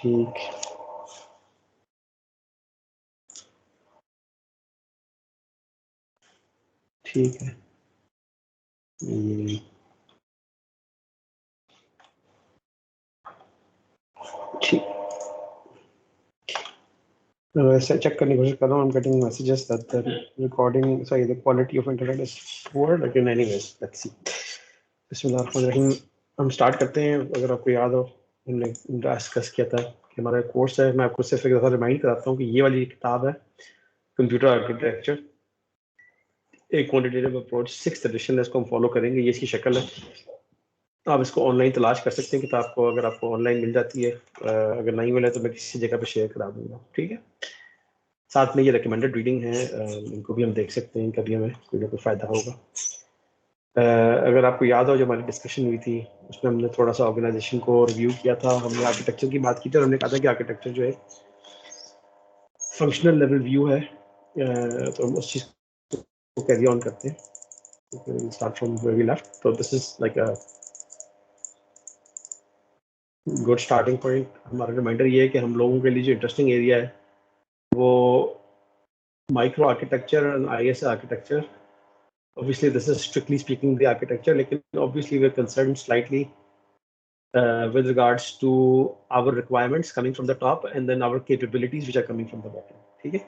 ठीक ठीक है। ठीक, वैसे चेक करने की कोशिश कर रहा हूँ। I'm getting messages that the recording, sorry, the quality of internet is poor, लेकिन anyways, let's see. बिस्मिल्लाहिर्रहमानिर्रहीम। हम स्टार्ट करते हैं। अगर आपको याद हो, हमने डिस्कस किया था कि हमारा कोर्स है। मैं आपको सिर्फ एक दफ़ा रिमाइंड कराता हूँ कि ये वाली किताब है कंप्यूटर आर्किटेक्चर, एक क्वांटिटेटिव अप्रोच, 6th एडिशन है। इसको हम फॉलो करेंगे। ये इसकी शक्ल है। आप इसको ऑनलाइन तलाश कर सकते हैं किताब को, अगर आपको ऑनलाइन मिल जाती है। अगर नहीं मिले तो मैं किसी जगह पे शेयर करा दूंगा, ठीक है। साथ में ये रिकमेंडेड रीडिंग है, इनको भी हम देख सकते हैं, कभी हमें कोई ना कोई फ़ायदा होगा। अगर आपको याद हो, जो हमारी डिस्कशन हुई थी उसमें हमने थोड़ा सा ऑर्गेनाइजेशन को रिव्यू किया था। हमने आर्किटेक्चर की बात की थी और हमने कहा था कि आर्किटेक्चर जो है फंक्शनल लेवल व्यू है। तो हम उस चीज़ को कैरी ऑन करते हैं। Start from where we left. तो this is like a good starting point. हमारा रिमाइंडर ये है कि हम लोगों के लिए जो इंटरेस्टिंग एरिया है वो micro architecture and IS architecture. Obviously, this is strictly speaking the architecture, लेकिन obviously we're concerned slightly with regards to our requirements coming from the top and then our capabilities which are coming from the bottom, ठीक है।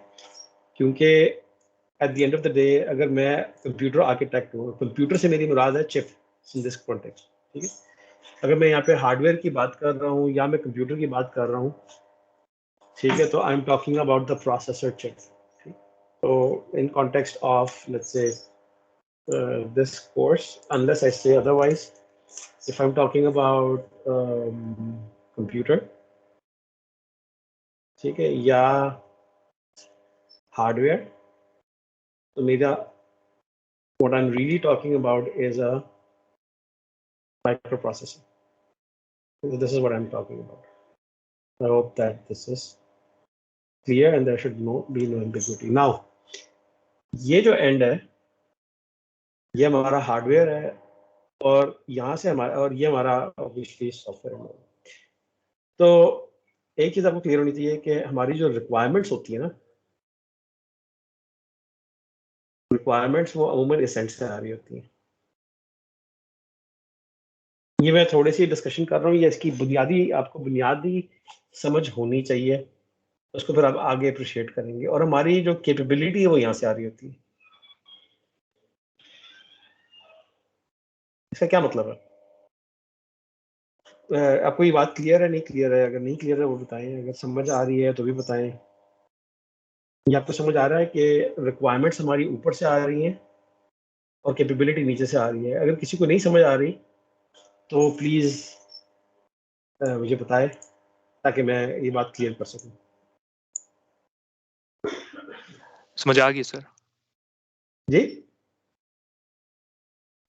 क्योंकि at the end of the day, अगर मैं computer architect हूँ, computer से मेरी मुराद है chip in this context, ठीक है। अगर मैं यहाँ पे हार्डवेयर की बात कर रहा हूँ या मैं कंप्यूटर की बात कर रहा हूँ, ठीक है, तो I am talking about the processor chip. तो in context of let's say this course, unless I say otherwise, if I'm talking about computer, ठीक है, या hardware, तो मेरा what I'm really talking about is a microprocessor. This is what I'm talking about. I hope that this is clear and there should be no ambiguity. Now, ये जो end है, ये हमारा hardware है और यहाँ से हमारा, और ये हमारा obviously software है। तो एक चीज़ आपको क्लियर होनी चाहिए कि हमारी जो रिक्वायरमेंट्स होती है ना, रिक्वायरमेंट्स वो अमूमन एसेंट से आ रही होती हैं। ये मैं थोड़ी सी डिस्कशन कर रहा हूँ, ये इसकी बुनियादी, आपको बुनियादी समझ होनी चाहिए, उसको फिर आप आगे अप्रिशिएट करेंगे। और हमारी जो कैपेबिलिटी है वो यहाँ से आ रही होती है। इसका क्या मतलब है? आपको ये बात क्लियर है, नहीं क्लियर है? अगर नहीं क्लियर है वो बताएं, अगर समझ आ रही है तो भी बताएं। या आपको समझ आ रहा है कि रिक्वायरमेंट्स हमारी ऊपर से आ रही हैं और कैपेबिलिटी नीचे से आ रही है? अगर किसी को नहीं समझ आ रही तो प्लीज़ मुझे बताएं ताकि मैं ये बात क्लियर कर सकूं। समझ आ गई सर जी,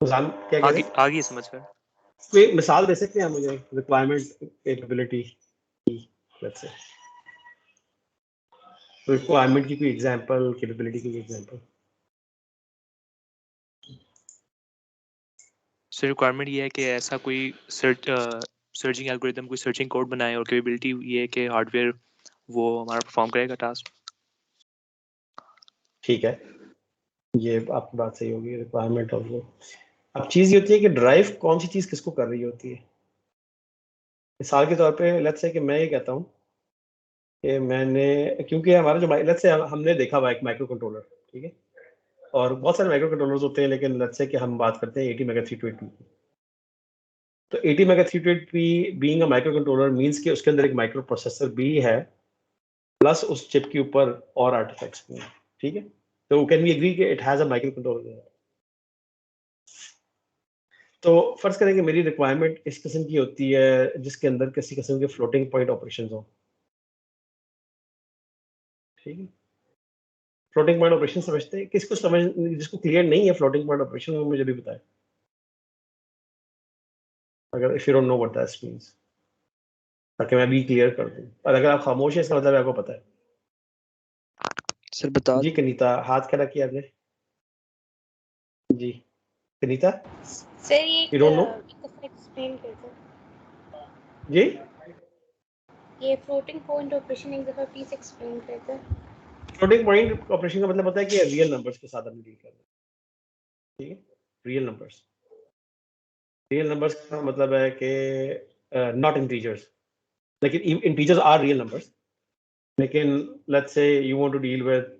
क्या कह रहे हैं? आ गई समझ सर। कोई मिसाल दे सकते हैं मुझे रिक्वायरमेंट कैपेबिलिटी की? लेट्स से रिक्वायरमेंट की कोई एग्जांपल, कैपेबिलिटी की एग्जांपल। सर रिक्वायरमेंट ये है कि ऐसा कोई सर्चिंग एल्गोरिथम, कोई सर्चिंग कोड बनाए, और कैपेबिलिटी ये है कि हार्डवेयर वो हमारा परफॉर्म करेगा टास्क। ठीक है, ये आपकी बात सही होगी। रिक्वायरमेंट और वो, अब चीज़ ये होती है कि ड्राइव कौन सी चीज़ किसको कर रही होती है। मिसाल के तौर पे लेट्स से कि मैं ये कहता हूँ कि मैंने, क्योंकि हमारा जो लेट्स से हमने देखा हुआ एक माइक्रो कंट्रोलर, ठीक है, और बहुत सारे माइक्रो कंट्रोलर्स होते हैं, लेकिन लेट्स से कि हम बात करते हैं 80 मेगा 328p की। तो 80 mega 328p being a micro controller means कि उसके अंदर एक माइक्रो प्रोसेसर भी है, प्लस उस चिप के ऊपर और आर्टिफैक्ट्स भी हैं, ठीक है। तो कैन वी एग्री कि it has a micro controller? तो फर्ज करें कि मेरी रिक्वायरमेंट इस किस्म की होती है जिसके अंदर किसी किस्म के फ्लोटिंग पॉइंट ऑपरेशंस हो, ठीक है। फ्लोटिंग पॉइंट ऑपरेशन समझते हैं? किसको समझ, जिसको क्लियर नहीं है फ्लोटिंग पॉइंट ऑपरेशन, वो मुझे भी बताए, अगर if you don't know what that means, ताकि मैं भी क्लियर कर दूं। और अगर आप खामोश हैं इसका मतलब आपको पता है। सर बता जी कनीता, हाथ खड़ा किया आपने। जी कनीता, सर ये यू डोंट नो? एक्सप्लेन कर दो। जी ये फ्लोटिंग पॉइंट ऑपरेशन एक दफा प्लीज एक्सप्लेन कर दो। फ्लोटिंग पॉइंट ऑपरेशन का मतलब होता है कि रियल नंबर्स के साथ हम डील कर रहे हैं, ठीक है, रियल नंबर्स। रियल नंबर्स का मतलब है कि नॉट इंटीजर्स, लेकिन इंटीजर्स आर रियल नंबर्स, लेकिन let's say you want to deal with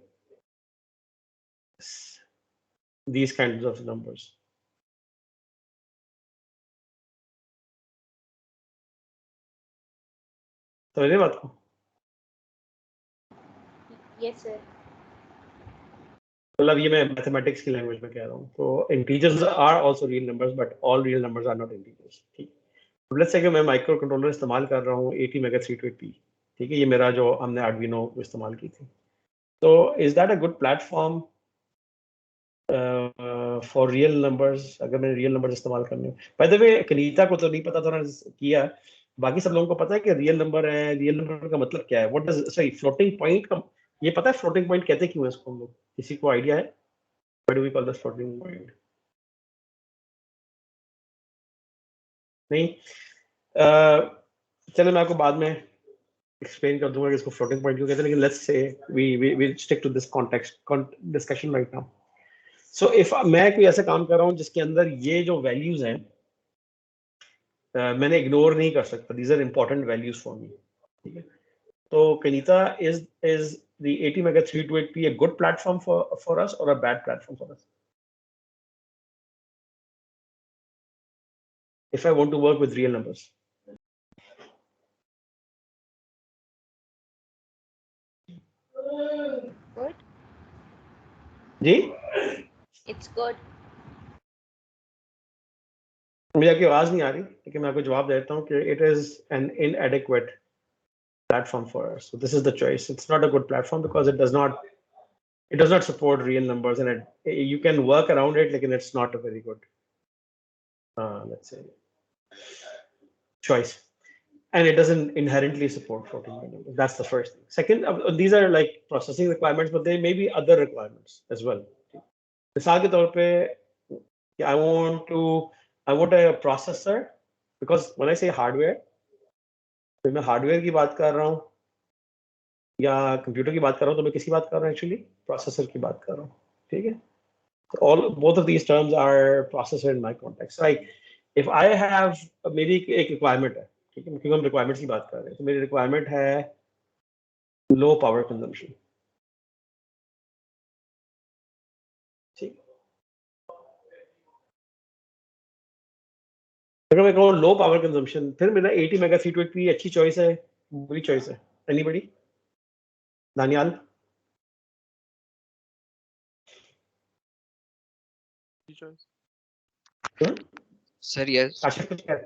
these kinds of numbers. समझ रहे बात को? Yes sir. मतलब ये मैं मैथमेटिक्स की लैंग्वेज में कह रहा हूँ। तो integers are also real numbers, but all real numbers are not integers, ठीक। तो लेट्स से कि मैं माइक्रो कंट्रोलर इस्तेमाल कर रहा हूँ 80 मेगा 328p, ठीक है, ये मेरा जो हमने आर्डिनो इस्तेमाल की थी। तो is that a good platform for real numbers, अगर मैंने रियल नंबर्स इस्तेमाल करने? बाय द वे कनीता को तो नहीं पता था, किया, बाकी सब लोगों को पता है कि रियल नंबर है। रियल नंबर का मतलब क्या है? What does, sorry, floating point का ये पता है? फ्लोटिंग पॉइंट कहते क्यों है इसको हम लोग? किसी को आइडिया है? Why do we call this floating point? नहीं? चलो मैं आपको बाद में एक्सप्लेन कर दूंगा कि इसको फ्लोटिंग पॉइंट क्यों कहते हैं, लेकिन let's say we stick to this context discussion right now. So if मैं कोई ऐसा काम कर रहा हूँ जिसके अंदर ये जो वैल्यूज हैं मैंने इग्नोर नहीं कर सकता, these are important values for me, ठीक है। तो Kanita, is the 80 mega 328p a good platform for us or a bad platform for us if I want to work with real numbers? Good. जी, it's good. मुझे आपकी आवाज नहीं आ रही, लेकिन मैं आपको जवाब देता हूँ कि it is an inadequate platform for us. So this is the choice. It's not a good platform because it does not support real numbers, and you can work around it, lekin it's not a very good let's say choice, and it doesn't inherently support floating point numbers. That's the first thing. Second, these are like processing requirements, but there may be other requirements as well. मिसाल के तौर पे I want a processor, because when I say hardware, तो मैं hardware की बात कर रहा हूँ या कंप्यूटर की बात कर रहा हूँ, तो मैं किसकी बात कर रहा हूँ? एक्चुअली प्रोसेसर की बात कर रहा हूँ, ठीक है। all both of these terms are processor in my context. Like if I have मेरी एक requirement है, ठीक है, क्योंकि हम requirements की बात कर रहे हैं, तो मेरी requirement है low power consumption, ठीक। अगर मैं कहूँ low power consumption, फिर मेरा 80 मेगा 328p अच्छी चॉइस है, बुरी चॉइस है? Anybody? Daniyal? Sir yes. Ashif कुछ कह?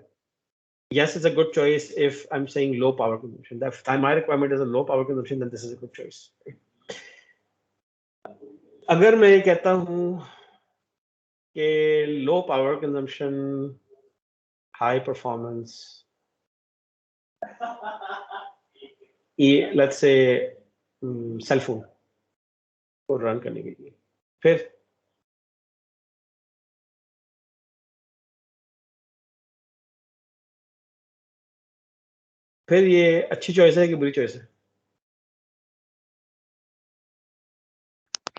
Yes, it's a good choice if I'm saying low power consumption. That time my requirement is a low power consumption, then this is a good choice. अगर मैं ये कहता हूँ कि low power consumption, high performance, let's say cell phone को run करने के लिए, फिर ये अच्छी चॉइस है कि बुरी चॉइस है?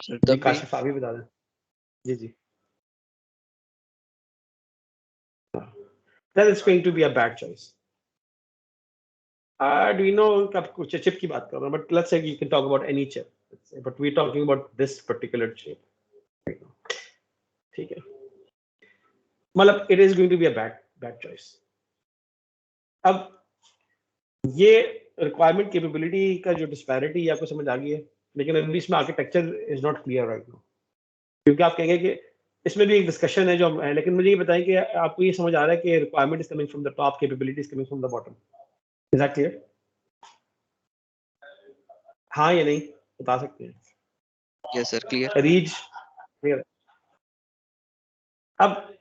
सर जी तब भी काशिफ आप ही बता दें। जी जी, that is going to be a bad choice. Arduino का कुछ चिप की बात कर रहा हूँ, but let's say you can talk about any chip, let's say, but we're talking about this particular chip right now, ठीक है। मतलब it is going to be a bad choice. अब ये रिक्वायरमेंट कैपेबिलिटी का जो डिस्पैरिटी आपको समझ आ गई है, लेकिन अभी इसमें architecture is not clear right now, क्योंकि आप कहेंगे कि इसमें भी एक डिस्कशन है जो है, लेकिन मुझे ये बताएं कि आपको ये समझ आ रहा है कि requirement is coming from the top, capability is coming from the bottom? Is that clear? हाँ या नहीं बता सकते हैं? Yes sir clear. Reach clear? अब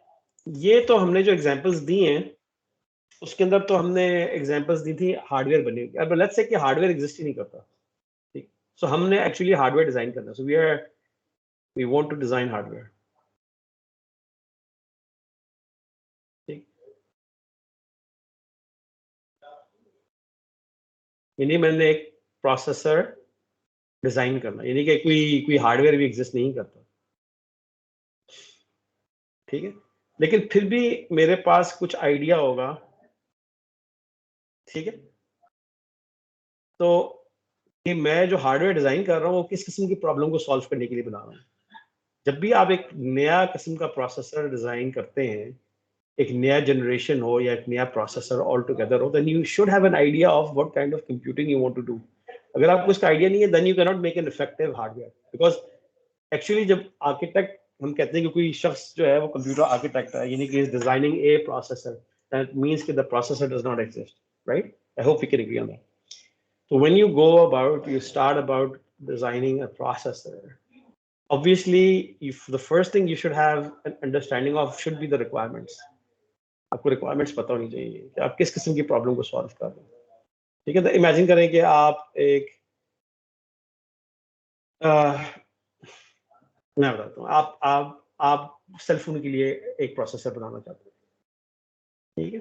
ये तो हमने जो एग्जांपल्स दी हैं उसके अंदर तो हमने एग्जांपल्स दी थी हार्डवेयर बने हुए। अब लेट्स से कि हार्डवेयर एग्जिस्ट ही नहीं करता, ठीक। सो हमने एक्चुअली हार्डवेयर डिजाइन करना, so we want to design hardware, ठीक। यानी मैंने एक प्रोसेसर डिजाइन करना, यानी कि कोई हार्डवेयर भी एग्जिस्ट नहीं करता, ठीक है, लेकिन फिर भी मेरे पास कुछ आइडिया होगा, ठीक है, तो कि मैं जो हार्डवेयर डिजाइन कर रहा हूँ वो किस किस्म की प्रॉब्लम को सॉल्व करने के लिए बना रहा हूँ। जब भी आप एक नया किस्म का प्रोसेसर डिजाइन करते हैं, एक नया जनरेशन हो या एक नया प्रोसेसर ऑल टुगेदर हो, then you should have an idea of what kind of computing you want to do. अगर आपको इसका आइडिया नहीं है, then you can not make an effective hardware, because actually जब आर्किटेक्ट हम कहते हैं कि कोई शख्स जो है वो कंप्यूटर आर्किटेक्ट है, यानी कि is designing a processor, that means कि the processor does not exist, right? I hope we can agree on that. So when you go about, you start about designing a processor, obviously if the first thing you should have an understanding of should be the requirements. आपको requirements पता होनी चाहिए कि आप किस किस्म की problem को सॉल्व कर रहे हैं, ठीक है? तो इमेजिन करें कि आप एक मैं बताता हूँ, आप सेल फोन के लिए एक प्रोसेसर बनाना चाहते हैं, ठीक है,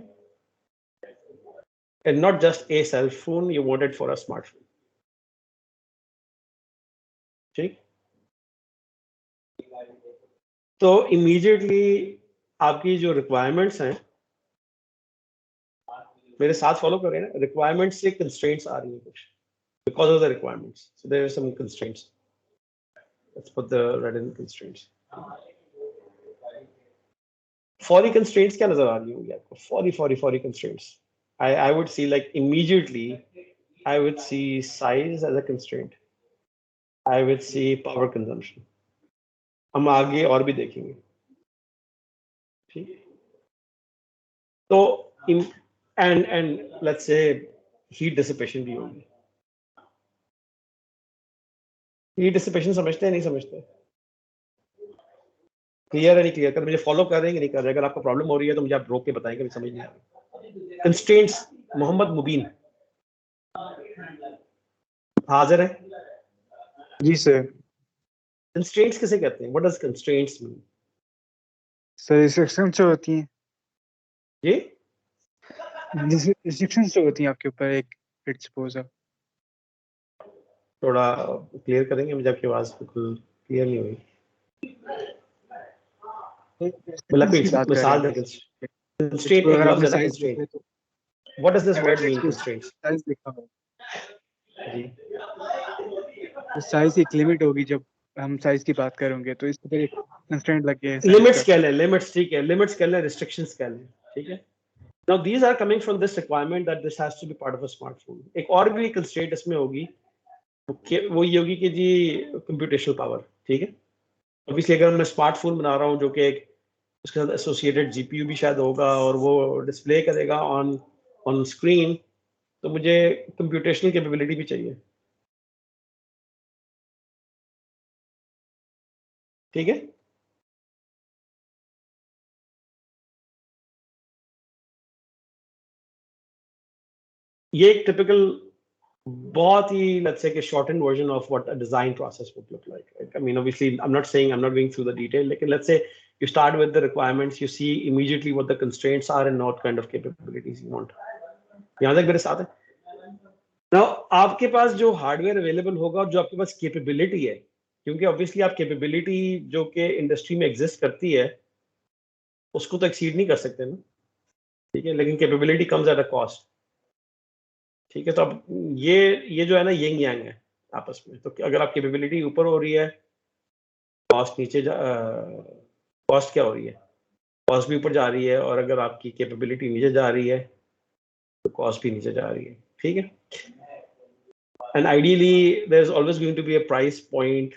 and not just a cell phone, you want it for a smartphone, ठीक? तो immediately आपकी जो requirements हैं, मेरे साथ फॉलो कर रहे हैं ना, रिक्वायरमेंट्स से कंस्ट्रेंट्स आ रही हैं कुछ, because of the requirements, so there are some constraints, let's put the red in constraints. Foray constraints क्या नजर आ रही होंगी आपको? Foray constraints, I would see like immediately I would see size as a constraint, I would see power consumption, हम आगे और भी देखेंगे, ठीक? तो and let's say heat dissipation भी होगी. heat dissipation समझते हैं नहीं समझते? क्लियर है नहीं क्लियर? कर मुझे फॉलो कर रहे हैं कि नहीं कर रहे? अगर आपको प्रॉब्लम हो रही है तो मुझे आप रोक के बताएं कि मुझे समझ नहीं आ रही. कंस्ट्रेंट्स, मोहम्मद मुबीन हाजिर है? जी सर. कंस्ट्रेंट्स किसे कहते हैं? What does constraints mean? Sir restrictions जो होती हैं, जी रिस्ट्रिक्शंस जो होती हैं आपके ऊपर, एक लेट्स सपोज थोड़ा क्लियर करेंगे? मुझे आपकी आवाज बिल्कुल क्लियर नहीं हुई. मतलब की बात कर मिसाल रहे दें. हैं. कंस्ट्रेंट एक अगर लफ्ज आपने है ना, साइज कंस्ट्रेंट. देखा तो what does this word mean, constraints? Size लिखा हो, जी तो साइज की एक लिमिट होगी. जब हम साइज की बात करेंगे तो इसके ऊपर एक कंस्ट्रेंट लग गया है size लिमिट्स का. कह लें, लिमिट्स, ठीक है, लिमिट्स कह लें, रिस्ट्रिक्शंस कह लें, ठीक है. Now these are coming from this requirement that this has to be part of a smartphone. एक और भी कंस्ट्रेंट इसमें होगी, वो ये होगी कि जी कंप्यूटेशनल पावर, ठीक है. ऑब्वियसली अगर मैं स्मार्टफोन बना रहा हूँ जो कि एक उसके साथ एसोसिएटेड जीपीयू भी शायद होगा और वो डिस्प्ले करेगा ऑन स्क्रीन, तो मुझे कंप्यूटेशनल कैपेबिलिटी भी चाहिए, ठीक है. ये एक टिपिकल बहुत ही let's say कि shortened version of what a design process would look like. I mean, obviously, I'm not saying, I'm not going through the detail. Like, let's say you start with the requirements, you see immediately what the constraints are and what kind of capabilities you want. यहाँ तक मेरे साथ है. Now, आपके पास जो hardware available होगा और जो आपके पास कैपेबिलिटी है, क्योंकि ऑब्वियसली आप कैपेबिलिटी जो कि इंडस्ट्री में एग्जिस्ट करती है उसको तो एक्सीड नहीं कर सकते ना, ठीक है, लेकिन capability comes at a cost, ठीक है. तो अब ये जो है ना, यिंग यांग है आपस में. तो अगर आप कैपेबिलिटी ऊपर हो रही है, कॉस्ट नीचे कॉस्ट क्या हो रही है? कॉस्ट भी ऊपर जा रही है, और अगर आपकी कैपेबिलिटी नीचे जा रही है तो कॉस्ट भी नीचे जा रही है, ठीक है. And ideally there is always going to be a price point,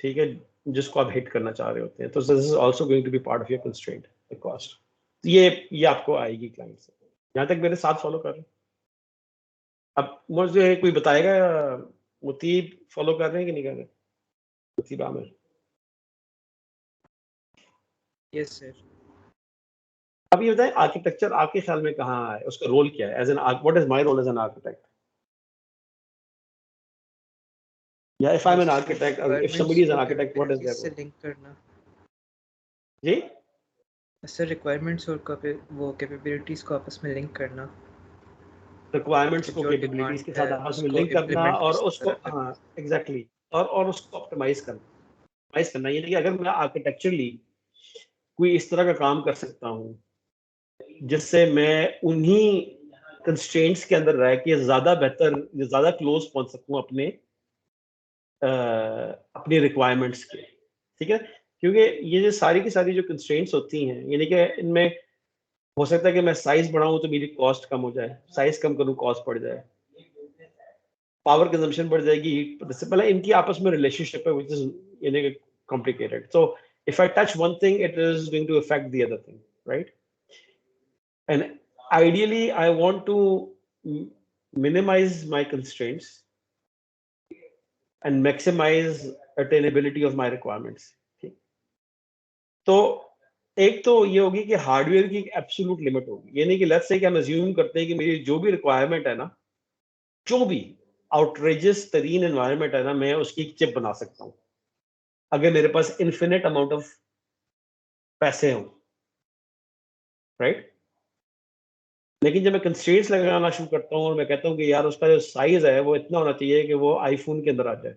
ठीक है, जिसको आप हिट करना चाह रहे होते हैं. तो this is also going to be part of your constraint, the cost. ये आपको आएगी क्लाइंट से. यहाँ तक मेरे साथ फॉलो कर रहे हैं? अब मुझे कोई बताएगा, मुतीब फॉलो कर रहे हैं कि नहीं कर रहे? मुतीब आमिर. Yes sir. अब ये बताएं, आर्किटेक्चर आपके ख्याल में कहाँ है, उसका रोल क्या है? As an what is my role as an architect? या if I am an architect, if somebody is an architect, what is इससे देयर? लिंक करना जी सर, रिक्वायरमेंट्स और वो कैपेबिलिटीज को आपस में लिंक करना. रिक्वायरमेंट्स को जो कैपेबिलिटीज के डिमांड है साथ आपस में उसको लिंक करना इम्प्लीमेंट और किस उसको, तरह करना। हाँ एग्जैक्टली, और उसको ऑप्टिमाइज करना, यानी कि अगर मैं आर्किटेक्चरली कोई इस तरह का काम कर सकता हूँ जिससे मैं उन्हीं कंस्ट्रेंट्स के अंदर रह के ज्यादा बेहतर, ज्यादा क्लोज पहुंच सकूं अपनी रिक्वायरमेंट्स के, ठीक है। क्योंकि ये जो सारी की सारी जो कंस्ट्रेंट्स होती हैं, यानी कि इनमें हो सकता है कि मैं साइज बढ़ाऊं तो मेरी कॉस्ट कम हो जाए, साइज कम करूं कॉस्ट बढ़ जाए, पावर कंजम्पशन बढ़ जाएगी, इससे पहले इनकी आपस में रिलेशनशिप है विच इज यानी कि complicated. So if I touch one thing it is going to affect the other thing, right. And ideally, I want to minimize my constraints and maximize attainability of my requirements. ठीक? तो एक तो ये होगी कि hardware की absolute limit होगी, यानी कि लेट्स से कि हम अज्यूम करते हैं कि मेरी जो भी रिक्वायरमेंट है ना, जो भी आउटरेजियस तरीन एनवायरनमेंट है ना, मैं उसकी चिप बना सकता हूँ अगर मेरे पास इन्फिनिट अमाउंट ऑफ पैसे हों, राइट। लेकिन जब मैं कंस्ट्रेंट्स लगाना शुरू करता हूँ और मैं कहता हूँ कि यार उसका जो साइज है वो इतना होना चाहिए कि वो आईफोन के अंदर आ जाए,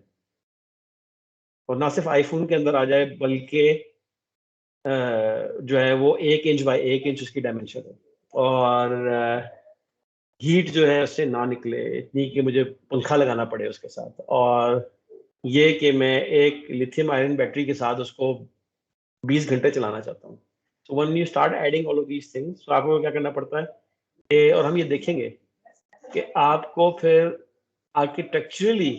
और ना सिर्फ आईफोन के अंदर आ जाए बल्कि जो है वो 1 इंच बाय 1 इंच उसकी डायमेंशन है, और हीट जो है उससे ना निकले इतनी कि मुझे पंखा लगाना पड़े उसके साथ, और ये कि मैं एक लिथियम आयरन बैटरी के साथ उसको 20 घंटे चलाना चाहता हूँ। So when you start adding all of these things, तो आपको क्या करना पड़ता है, और हम ये देखेंगे कि आपको फिर आर्किटेक्चरली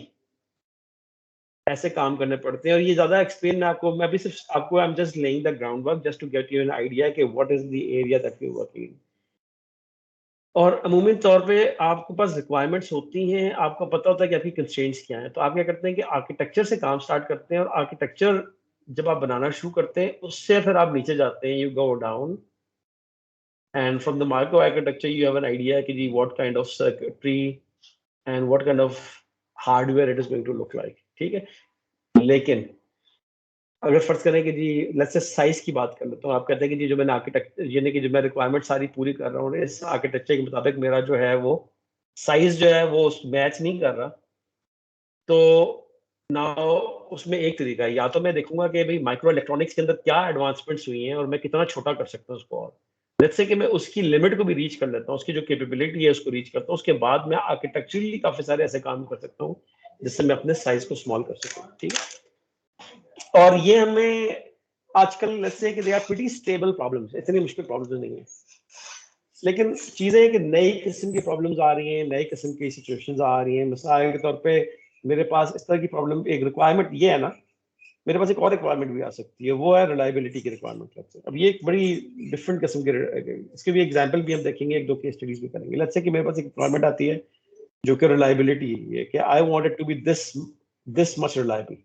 ऐसे काम करने पड़ते हैं। और ये ज्यादा एक्सप्लेन मैं अभी सिर्फ आपको I am just laying the ground work just to get you an idea कि what is the area that you working. और अमूमन तौर पे आपके पास रिक्वायरमेंट्स होती हैं, आपको पता होता है कि आपकी कंस्ट्रेंट्स क्या हैं, तो आप क्या करते हैं कि आर्किटेक्चर से काम स्टार्ट करते हैं, और आर्किटेक्चर जब आप बनाना शुरू करते हैं उससे फिर आप नीचे जाते हैं, you go down and from the micro architecture you have an idea कि ji what kind of circuitry and what kind of hardware it is going to look like, ठीक है। लेकिन अगर फर्ज करें कि जी लेट्स से साइज की बात कर लेते हो, आप कहते हैं कि जी जो मैंने आर्किटेक्चर यानी कि जो मैं रिक्वायरमेंट सारी पूरी कर रहा हूँ इस आर्किटेक्चर के मुताबिक मेरा जो है वो साइज जो है वो मैच नहीं कर रहा, तो ना उसमें एक तरीका है, या तो मैं देखूंगा कि भाई माइक्रो इलेक्ट्रॉनिक्स के अंदर क्या एडवांसमेंट्स हुई हैं और मैं कितना छोटा कर सकता हूँ उसको, और लेट्स से कि मैं उसकी लिमिट को भी रीच कर लेता हूँ, उसकी जो कैपेबिलिटी है उसको रीच करता हूँ, उसके बाद मैं आर्किटेक्चरली काफी सारे ऐसे काम कर सकता हूँ जिससे मैं अपने साइज को स्मॉल कर सकूँ, ठीक है। और ये हमें आजकल लेट्स से कि they are pretty stable problems, इतनी मुश्किल प्रॉब्लम्स नहीं है, लेकिन चीजें कि नई किस्म की प्रॉब्लम्स आ रही हैं, नई किस्म की सिचुएशंस आ रही हैं। मिसाल के तौर पे मेरे पास इस तरह की प्रॉब्लम, एक रिक्वायरमेंट ये है ना, मेरे पास एक और रिक्वायरमेंट भी आ सकती है, वो है रिलायबिलिटी की रिक्वायरमेंट। अब ये एक बड़ी डिफरेंट किस्म की, इसके भी एग्जांपल भी हम देखेंगे, एक दो केस स्टडीज भी करेंगे। लेट्स से कि मेरे पास एक रिक्वायरमेंट आती है जो कि रिलायबिलिटी है कि I want it to be this much reliable,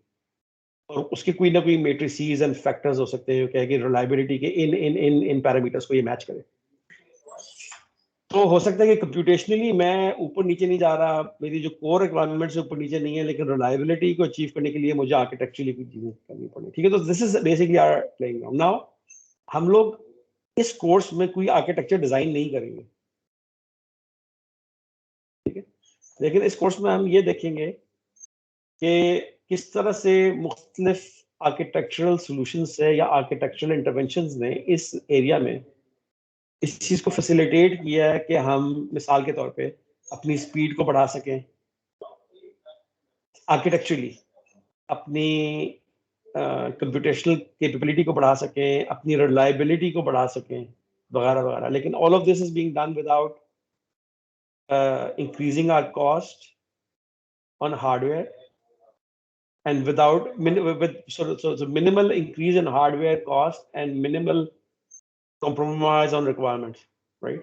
और उसके कोई ना कोई मेट्रिसेस एंड फैक्टर्स हो सकते हैं जो कहे कि रिलायबिलिटी के इन इन इन इन पैरामीटर्स को ये मैच करे। तो हो सकता है कि कंप्यूटेशनली मैं ऊपर नीचे नहीं जा रहा, मेरी जो कोर रिक्वायरमेंट्स ऊपर नीचे नहीं है, लेकिन रिलायबिलिटी को अचीव करने के लिए मुझे आर्किटेक्चरली कुछ चीजें करनी पड़ी, ठीक है। तो this is basically our playing ground. Now हम लोग इस कोर्स में कोई आर्किटेक्चर डिजाइन नहीं करेंगे, ठीक है, लेकिन इस कोर्स में हम ये देखेंगे कि किस तरह से मुख्तलिफ आर्किटेक्चरल सोल्यूशन से या आर्किटेक्चरल इंटरवेंशन ने इस एरिया में इस चीज को फैसिलिटेट किया है कि हम मिसाल के तौर पे अपनी स्पीड को बढ़ा सकें आर्किटेक्चरली, अपनी कंप्यूटेशनल कैपेबिलिटी को बढ़ा सकें, अपनी रिलायबिलिटी को बढ़ा सकें, वगैरह वगैरह। लेकिन all of this is being done without increasing our cost on hardware and without so minimal increase in hardware cost and minimal compromise on requirements, right?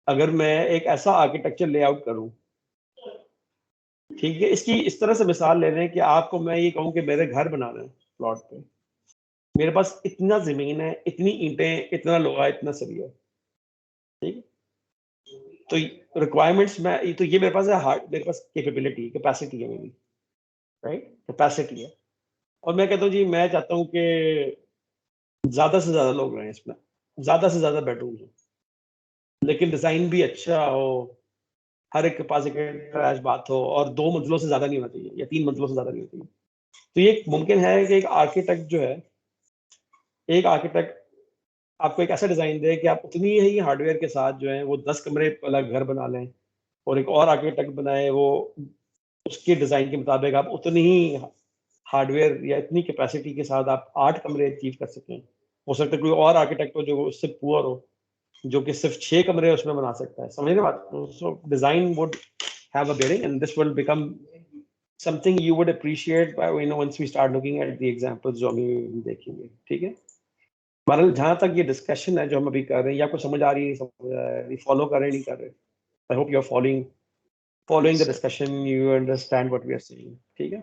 अगर मैं एक ऐसा आर्किटेक्चर लेआउट करूं, ठीक है, इसकी इस तरह से मिसाल ले रहे हैं कि आपको मैं ये कहूं कि मेरे घर बनाना है प्लॉट पे, मेरे पास इतना जमीन है, इतनी ईंटें, इतना लोहा, इतना सरिया, ठीक है। तो रिक्वायरमेंट्स में तो ये मेरे पास है, मेरे पास कैपेबिलिटी कैपेसिटी है मेरी, राइट, कैपेसिटी है। और मैं कहता हूँ जी मैं चाहता हूँ कि ज्यादा से ज्यादा लोग रहें इसमें, ज्यादा से ज्यादा बेडरूम हो, लेकिन डिजाइन भी अच्छा हो, हर एक के पास एक ट्रैश बाथ हो और 2 मंजिलों से ज्यादा नहीं होना चाहिए या 3 मंजिलों से ज्यादा नहीं होना चाहिए। तो ये मुमकिन है कि एक आर्किटेक्ट जो है, एक आर्किटेक्ट आपको एक ऐसा डिजाइन दे कि आप उतनी ही हार्डवेयर के साथ जो है वो 10 कमरे वाला घर बना लें, और एक और आर्किटेक्ट बनाए वो उसके डिजाइन के मुताबिक आप उतनी ही हार्डवेयर या इतनी कैपेसिटी के साथ आप 8 कमरे अचीव कर सकें। हो सकता है कोई और आर्किटेक्ट हो जो उससे पुअर हो, जो कि सिर्फ 6 कमरे उसमें बना सकता है। समझ रहे बात? So design would have a bearing and this will become something you would appreciate by once we start looking at the examples जो हम देखेंगे। ठीक है, बहरहाल जहां तक ये डिस्कशन है जो हम अभी कर रहे हैं, या कुछ समझ आ रही है, समझ आ रही है, फॉलो कर रहे नहीं कर रहे? I hope you are following the Sir. discussion, you understand what we are saying. ठीक है,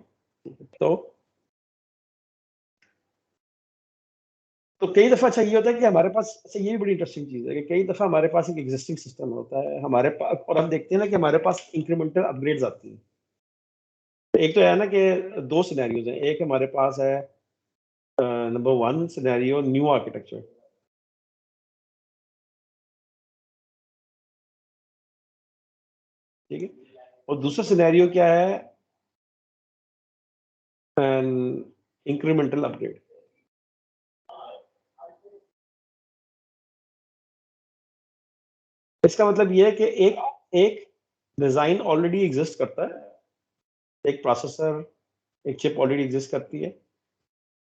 तो कई दफा अच्छा ये होता है कि हमारे पास, अच्छा ये भी बड़ी इंटरेस्टिंग चीज है कि कई दफा हमारे पास एक एग्जिस्टिंग सिस्टम होता है हमारे पास, और हम देखते हैं ना कि हमारे पास इंक्रीमेंटल अपग्रेड्स आती हैं। तो एक तो है ना कि 2 सिनेरियोज हैं। एक हमारे पास है नंबर 1 सिनेरियो न्यू आर्किटेक्चर, ठीक है, और दूसरा सिनेरियो क्या है, इंक्रीमेंटल अपग्रेड। इसका मतलब ये है कि एक डिजाइन ऑलरेडी एग्जिस्ट करता है, एक प्रोसेसर, एक चिप ऑलरेडी एग्जिस्ट करती है,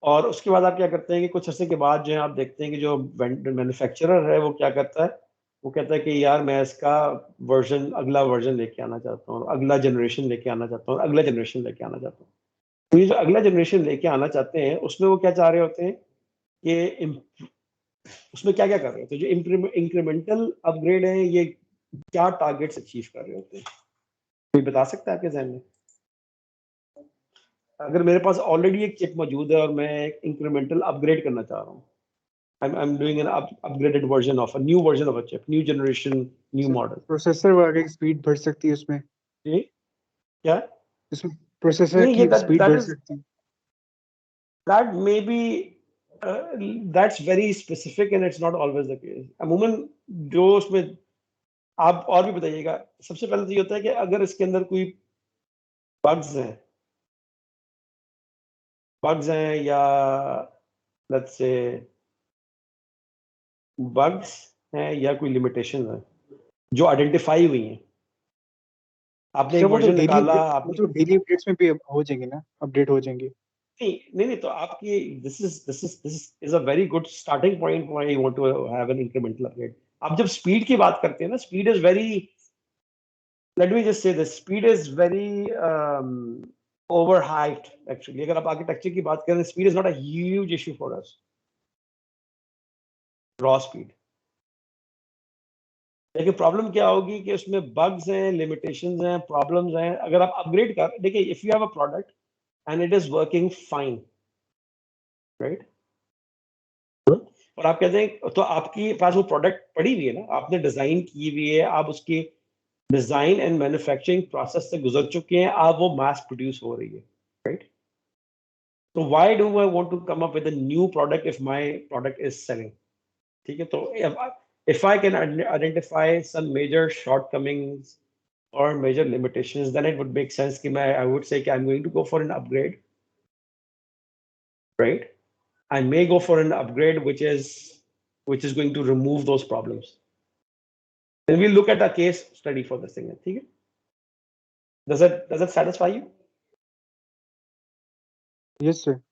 और उसके बाद आप क्या करते हैं कि कुछ अर्से के बाद जो है आप देखते हैं कि जो मैन्युफैक्चरर है वो क्या करता है, वो कहता है कि यार मैं इसका वर्जन, अगला वर्जन लेके आना चाहता हूँ, अगला जनरेशन लेके आना चाहता हूँ, अगला जनरेशन लेके आना चाहता हूँ। तो ये जो अगला जनरेशन लेके आना चाहते हैं उसमें वो क्या चाह रहे होते हैं कि उसमें क्या क्या कर रहे होते हैं, जो इंक्रीमेंटल अपग्रेड है ये क्या टारगेट्स अचीव कर रहे होते हैं, कोई बता सकता है आपके जहन में? अगर मेरे पास ऑलरेडी एक चिप मौजूद है और मैं एक इंक्रीमेंटल अपग्रेड करना चाह रहा हूँ, I'm doing an upgraded version of a new version of a chip, new generation, new model. Processor वाकई स्पीड बढ़ सकती है उसमें, जी क्या? इसमें प्रोसेसर नहीं, ये की स्पीड बढ़ is सकती है। that may be that's very specific and it's not always the case. अमूमन जो उसमें आप और भी बताइएगा। सबसे पहले तो ये होता है कि अगर इसके अंदर कोई बग्स हैं या लेट्स से बग्स हैं या कोई लिमिटेशन है जो आइडेंटिफाई हुई हैं, आपने एक सर वो वर्जन निकाला, वो आपने तो डेली अपडेट्स में भी हो जाएंगे ना, अपडेट हो जाएंगे। नहीं, तो आपकी this is a very good starting point why you want to have an incremental upgrade. आप जब स्पीड की बात करते हैं ना, speed is very, let me just say this, speed is very over hyped actually. अगर आप आर्किटेक्चर की बात करें, speed is not a huge issue for us, raw speed. लेकिन प्रॉब्लम क्या होगी कि उसमें बग्स हैं, लिमिटेशंस हैं, प्रॉब्लम्स हैं। अगर आप अपग्रेड कर, देखिए if you have a product and it is working fine, right, और आप कहते हैं तो आपके पास वो प्रोडक्ट पड़ी हुई है ना, आपने डिजाइन की हुई है, आप उसकी डिजाइन एंड मैन्युफैक्चरिंग प्रोसेस से गुजर चुके हैं, आप वो मास प्रोड्यूस हो रही है, राइट। तो why do I want to come up with a new product if my product is selling? ठीक है, तो if I can identify some major shortcomings or major limitations, then it would make sense कि I would say कि I'm going to go for an upgrade, right? I may go for an upgrade which is going to remove those problems. Then we'll look at a case study for this thing. ठीक है? Does that satisfy you? Yes sir.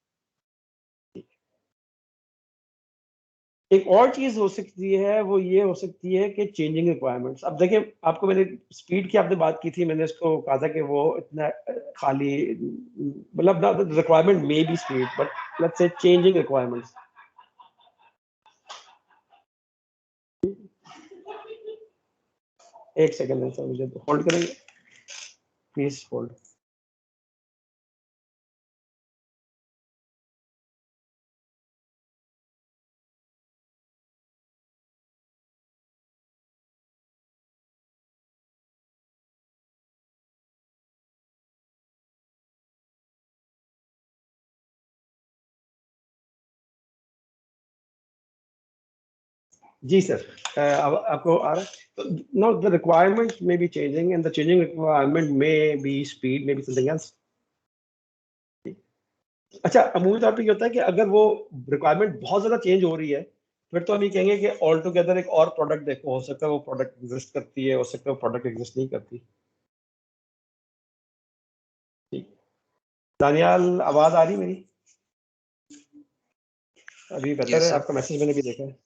एक और चीज हो सकती है, वो ये हो सकती है कि चेंजिंग रिक्वायरमेंट्स। अब देखिए, आपको मैंने स्पीड की आपने बात की थी, मैंने इसको कहा था कि वो इतना खाली, मतलब requirement may be speed, but let's say changing requirements. एक सेकंड सर, मुझे होल्ड करेंगे प्लीज, होल्ड। जी सर, आपको आ रहा है? तो no, the requirement may be changing and the changing requirement may be speed, may be something else. अच्छा, अमूमन तौर पे ये होता है कि अगर वो रिक्वायरमेंट बहुत ज़्यादा चेंज हो रही है, फिर तो हम ये कहेंगे कि ऑल टुगेदर एक और प्रोडक्ट देखो, हो सकता है वो प्रोडक्ट एग्जिस्ट करती है, हो सकता है वो प्रोडक्ट एग्जिस्ट नहीं करती। ठीक, दानियाल आवाज़ आ रही मेरी? अभी बेहतर Yes, है, sir. आपका मैसेज मैंने भी देखा है।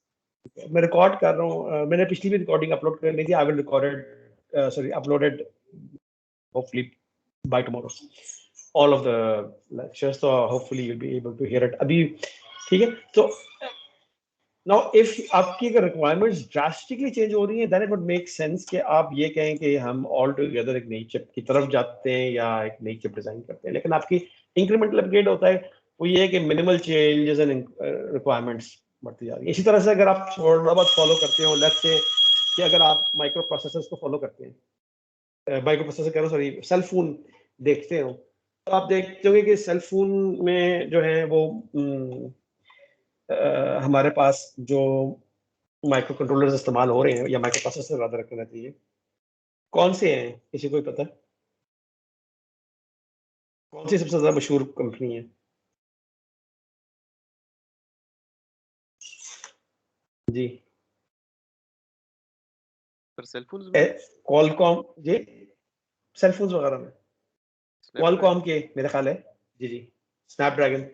मैं रिकॉर्ड कर रहा हूँ, मैंने पिछली भी रिकॉर्डिंग अपलोड कर ली थी। I will recorded, sorry, uploaded hopefully by tomorrow all of the lectures, so hopefully you'll be able to hear it अभी। ठीक है, तो now if आपकी अगर requirements drastically change हो रही हैं, then it would make sense कि आप ये कहें कि हम all together एक नई चिप की तरफ जाते हैं या एक नई चिप डिजाइन करते हैं। लेकिन आपकी incremental upgrade होता है, वो ये है कि minimal changes and requirements बढ़ती जा रही है। इसी तरह से अगर आप थोड़ा बहुत फॉलो करते हो, लेट्स से कि अगर आप माइक्रो प्रोसेसर्स को फॉलो करते हैं, माइक्रो प्रोसेसर कह रहा हूँ, सॉरी, सेल फोन देखते हो, तो आप देखते होंगे कि सेल फोन में जो है वो हमारे पास जो माइक्रो कंट्रोलर्स इस्तेमाल हो रहे हैं, या माइक्रो प्रोसेसर ज़्यादा रखना चाहिए, कौन से हैं? किसी को पता है कौन सी सबसे ज़्यादा मशहूर कंपनी है? जी, सर सेल फोन्स में क्वालकॉम जी, सेल फोन्स वगैरह में स्नैपड्रैगन। क्वालकॉम के मेरा ख्याल है, जी जी, स्नैपड्रैगन।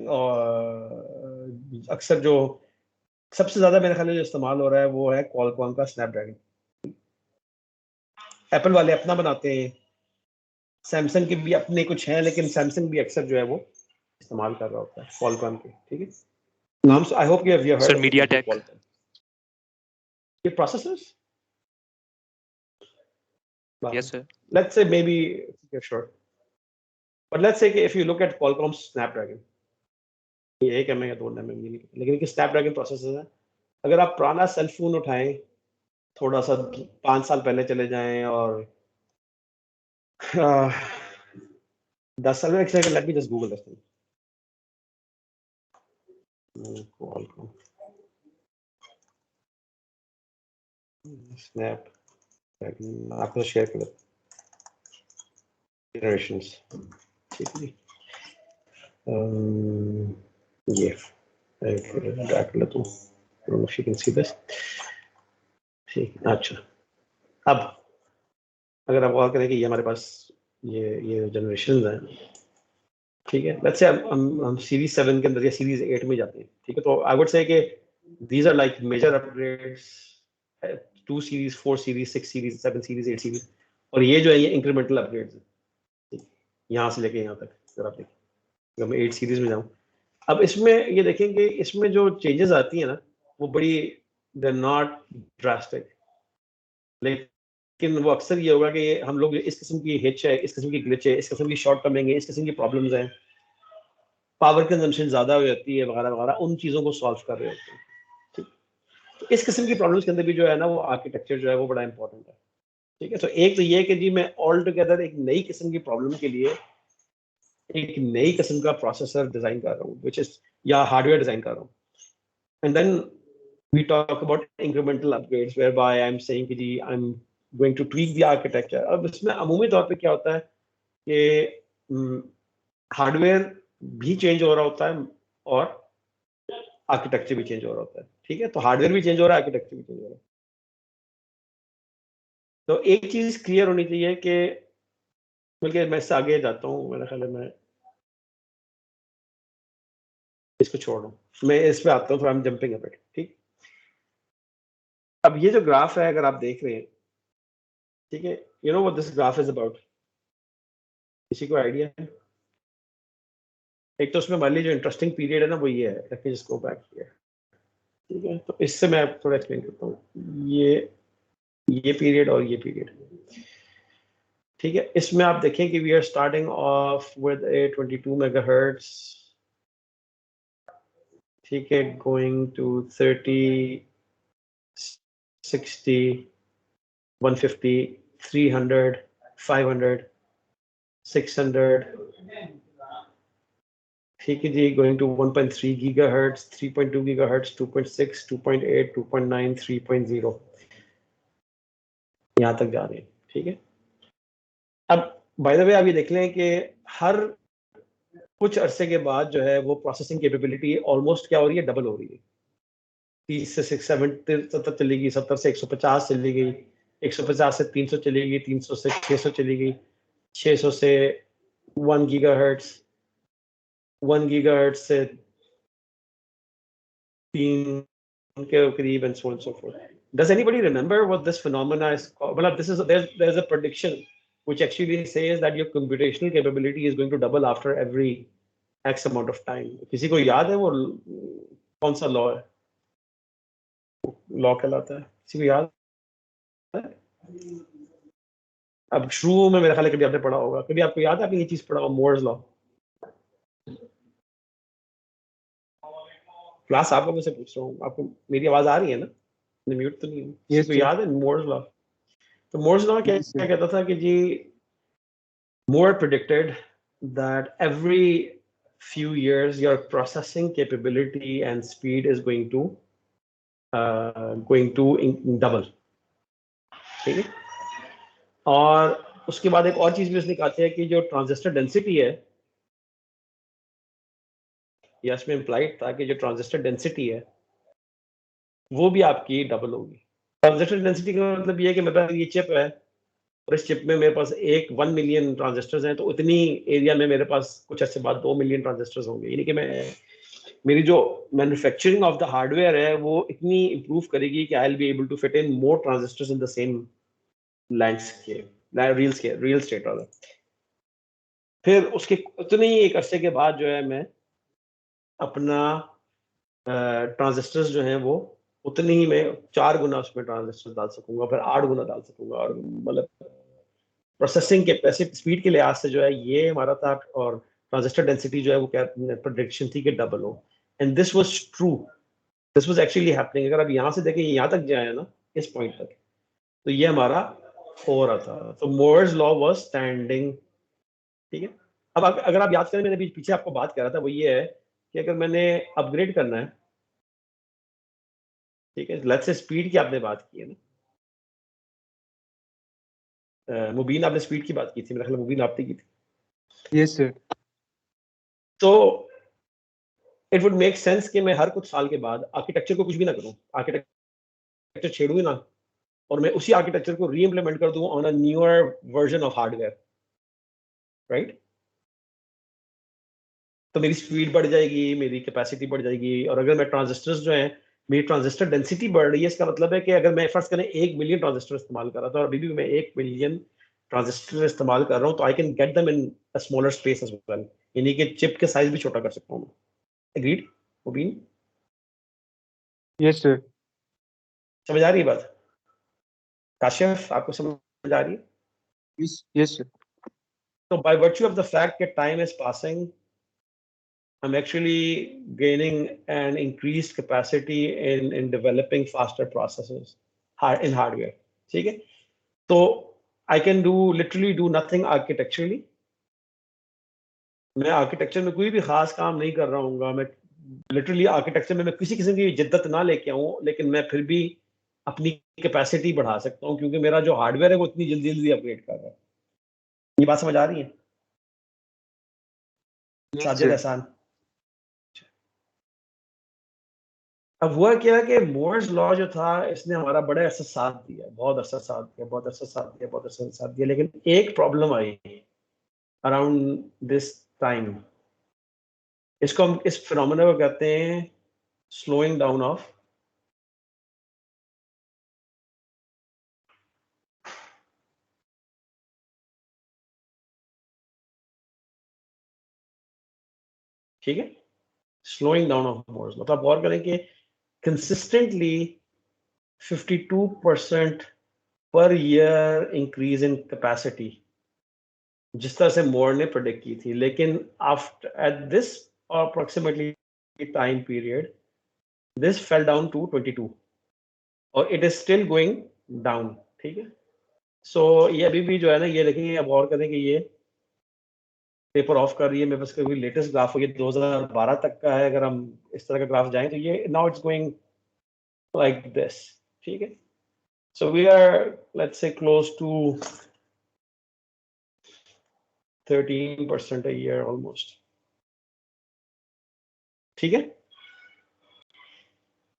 और अक्सर जो सबसे ज्यादा मेरे ख्याल में जो इस्तेमाल हो रहा है वो है क्वालकॉम का स्नैपड्रैगन। एप्पल वाले अपना बनाते हैं, सैमसंग के भी अपने कुछ हैं, लेकिन सैमसंग भी अक्सर जो है वो इस्तेमाल कर रहा होता है क्वालकॉम के। ठीक है, नाम, I hope you have sir heard of the company MediaTek. Qualcomm. ये processors, yes sir. let's say maybe, yeah, sure, but let's say कि if you look at Qualcomm Snapdragon, ये एक एम या दो एम नहीं, लेकिन कि स्नैपड्रैगन प्रोसेसर है। अगर आप पुराना सेल फोन उठाएं, थोड़ा सा 5 साल पहले चले जाएं और 10 साल में, एक second, late me just Google this thing. Qualcomm Snapdragon, आपको शेयर कर जनरेशंस। ठीक है, ये ड्रैग कर लेता हूँ, if you can see this। ठीक, अच्छा, अब अगर आप गौर करें कि ये हमारे पास ये जनरेशन है, ठीक है, लेट्स से हम सीरीज 7 के अंदर या सीरीज 8 में जाते हैं। ठीक है, तो आई वुड से कि these are like major upgrades, 2 series, 4 series, 6 series, 7 series, 8 series, और ये जो है ये इंक्रीमेंटल अपग्रेड्स हैं यहाँ से लेके यहाँ तक। अगर आप देखें, अगर मैं 8 सीरीज में जाऊँ, अब इसमें ये देखेंगे, इसमें जो चेंजेस आती है ना, वो बड़ी, दे आर नॉट ड्रास्टिक, लेकिन वो अक्सर ये होगा कि हम लोग इस किस्म की हिच है, इस किस्म की ग्लिच है, इस किस्म की शॉर्ट कमिंग है, इस किस्म की प्रॉब्लम्स हैं, पावर कंजम्पशन ज़्यादा हो जाती है वगैरह वगैरह, उन चीज़ों को सॉल्व कर रहे होते हैं। ठीक, तो इस किस्म की प्रॉब्लम्स के अंदर भी जो है ना, वो आर्किटेक्चर जो है वो बड़ा इंपॉर्टेंट है। ठीक है, तो एक तो ये है कि जी मैं ऑल टुगेदर एक नई किस्म की प्रॉब्लम के लिए एक नई किस्म का प्रोसेसर डिज़ाइन कर रहा हूँ, विच इज, या हार्डवेयर डिज़ाइन कर रहा हूँ, and then we talk about incremental upgrades whereby I'm saying कि जी I'm going to tweak the architecture। अब इसमें अमूमी तौर पे क्या होता है कि हार्डवेयर भी चेंज हो रहा होता है और आर्किटेक्चर भी चेंज हो रहा होता है। ठीक है, तो हार्डवेयर भी चेंज हो रहा है, आर्किटेक्चर भी चेंज हो रहा है। तो एक चीज क्लियर होनी चाहिए कि, बल्कि मैं इससे आगे जाता हूँ, मेरा ख्याल है मैं इसको छोड़ रहा हूँ, मैं इस पे आता हूँ, तो I M jumping a bit. ठीक, अब ये जो ग्राफ है अगर आप देख रहे हैं, ठीक है, you know what this graph is about, किसी को आइडिया है? एक तो उसमें मान लीजिए जो इंटरेस्टिंग पीरियड है ना, वो ये है, late me just go back here. ठीक है, तो इससे मैं थोड़ा एक्सप्लेन करता हूँ, ये पीरियड और ये पीरियड। ठीक है, इसमें आप देखें कि we are starting off with a 22 megahertz, ठीक है, गोइंग टू 30, 60, 150, 300, 500, 600, ठीक है जी, गोइंग टू 1.3 गीगाहर्ट्ज, 3.2 गीगाहर्ट्ज, 2.6, 2.8, 2.9, 3.0 यहाँ तक जा रहे हैं। ठीक है, अब बाय द वे आप ये देख लें कि हर कुछ अरसे के बाद जो है वो प्रोसेसिंग कैपेबिलिटी ऑलमोस्ट क्या हो रही है, डबल हो रही है। 30 से 70 चली गई, 70 से 150 चली गई, 150 से 300 चली गई, 300 से 600 चली गई, 600 से 1 गीगाहर्ट्ज, 1 गीगाहर्ट्ज से 3 के करीब, and so on and so forth. Does anybody remember what this phenomena is called? Well, this is there's a prediction which actually says that your computational capability is going to double after every X amount of time. किसी को याद है वो कौन सा law है? Law कहलाता है, किसी को याद है? अब शुरू में मेरे ख्याल है कभी आपने पढ़ा होगा, कभी आपको याद है आपने ये चीज पढ़ा होगा, मोर्स लॉ? क्लास आपको मुझसे पूछ रहा हूँ, आपको मेरी आवाज आ रही है ना? म्यूट तो नहीं? Yes, तो sir. याद है मोर्स लॉ? तो मोर्स लॉ क्या Yes, sir. कहता था कि जी Moore predicted that every few years your processing capability and speed is going to double. ठीक है, और उसके बाद एक और चीज भी उसने कहते हैं कि जो ट्रांजिस्टर डेंसिटी है, या इसमें इम्प्लाइड था कि जो ट्रांजिस्टर डेंसिटी है वो भी आपकी डबल होगी। ट्रांजिस्टर डेंसिटी का मतलब ये है कि मेरे पास ये चिप है और इस चिप में मेरे पास 1 मिलियन ट्रांजिस्टर्स हैं, तो उतनी एरिया में मेरे पास कुछ अर्से बाद 2 मिलियन ट्रांजिस्टर्स होंगे। यानी कि मेरी जो मैन्युफैक्चरिंग ऑफ द हार्डवेयर है वो इतनी इंप्रूव करेगी कि I will be able to fit in more transistors in the same landscape, real estate वाला। फिर उसके उतने ही एक अरसे के बाद जो है मैं अपना ट्रांजिस्टर्स जो हैं वो उतनी ही मैं 4 गुना उसमें ट्रांजिस्टर डाल सकूंगा, फिर 8 गुना डाल सकूंगा, और मतलब प्रोसेसिंग के पैसे स्पीड के लिहाज से जो है ये हमारा था, और ट्रांजिस्टर डेंसिटी जो है वो क्या प्रेडिक्शन थी कि डबल हो, and this was true, this was actually happening. अगर आप यहाँ से देखें यहाँ तक जाए ना, इस पॉइंट तक, तो ये हमारा हो रहा था, तो मोर्स लॉ वाज स्टैंडिंग। ठीक है, अब अगर आप याद करें मैंने पीछे आपको बात कर रहा था वो ये है कि अगर मैंने अपग्रेड करना है, ठीक है, लेट्स से स्पीड की आपने बात की है ना, मुबीन आपने स्पीड की बात की थी, मेरा ख्याल मुबीन आपने की थी। Yes, sir. तो इट वुड मेक सेंस कि मैं हर कुछ साल के बाद आर्किटेक्चर को कुछ भी ना करूं, आर्किटेक्चर छेड़ूं ही ना, और मैं उसी आर्किटेक्चर को री इम्प्लीमेंट कर दूं on a newer version of hardware, right? तो मेरी स्पीड बढ़ जाएगी, मेरी कैपेसिटी बढ़ जाएगी, और अगर मैं ट्रांजिस्टर्स जो हैं, मेरी ट्रांजिस्टर डेंसिटी बढ़ रही है, इसका मतलब है कि अगर मैं फर्स्ट करें 1 मिलियन ट्रांजिस्टर इस्तेमाल कर रहा था और अभी भी मैं 1 मिलियन ट्रांजिस्टर इस्तेमाल कर रहा हूं, तो I can get them in a smaller space as well, यानी कि चिप के साइज भी छोटा कर सकता हूं। एग्रीड मुबीन? Yes, sir. समझ आ रही है बात? काशिफ आपको समझ आ रही है? Yes, yes, sir. So by virtue of the fact that time is passing, I'm actually gaining an increased capacity in developing faster processes in hardware. ठीक है? So I can literally do nothing architecturally. मैं architecture में कोई भी खास काम नहीं कर रहा हूँ, मैं लिटरली आर्किटेक्चर में मैं किसी किस्म की जिद्दत ना लेके आऊँ, लेकिन मैं फिर भी अपनी कैपेसिटी बढ़ा सकता हूँ क्योंकि मेरा जो हार्डवेयर है वो इतनी जल्दी जल्दी अपग्रेड कर रहा है। ये बात समझ आ रही है? Yes, Sajid sir. एहसान, अब हुआ क्या है कि मोर्स लॉ जो था इसने हमारा बड़ा अरसा साथ दिया, बहुत अरसा साथ दिया, बहुत अरसा साथ दिया, बहुत अरसा साथ दिया, लेकिन एक problem I around this time. इसको हम इस फिनोमेना को कहते हैं स्लोइंग डाउन ऑफ ठीक है, slowing down off Moore's law. तो आप गौर करें कि consistently 52% per year increase in capacity जिस तरह से मोर ने प्रेडिक्ट की थी, लेकिन after at this approximately time period this fell down to 22 और it is still going down. ठीक है, सो ये अभी भी जो है ना, ये देखेंगे, अब गौर करें कि ये पेपर ऑफ कर रही है, मेरे पास कोई लेटेस्ट ग्राफ हो, ये 2012 तक का है, अगर हम इस तरह का ग्राफ जाएं तो ये now it's going like this, ठीक है। So we are let's say close to 13% a year almost, ठीक है।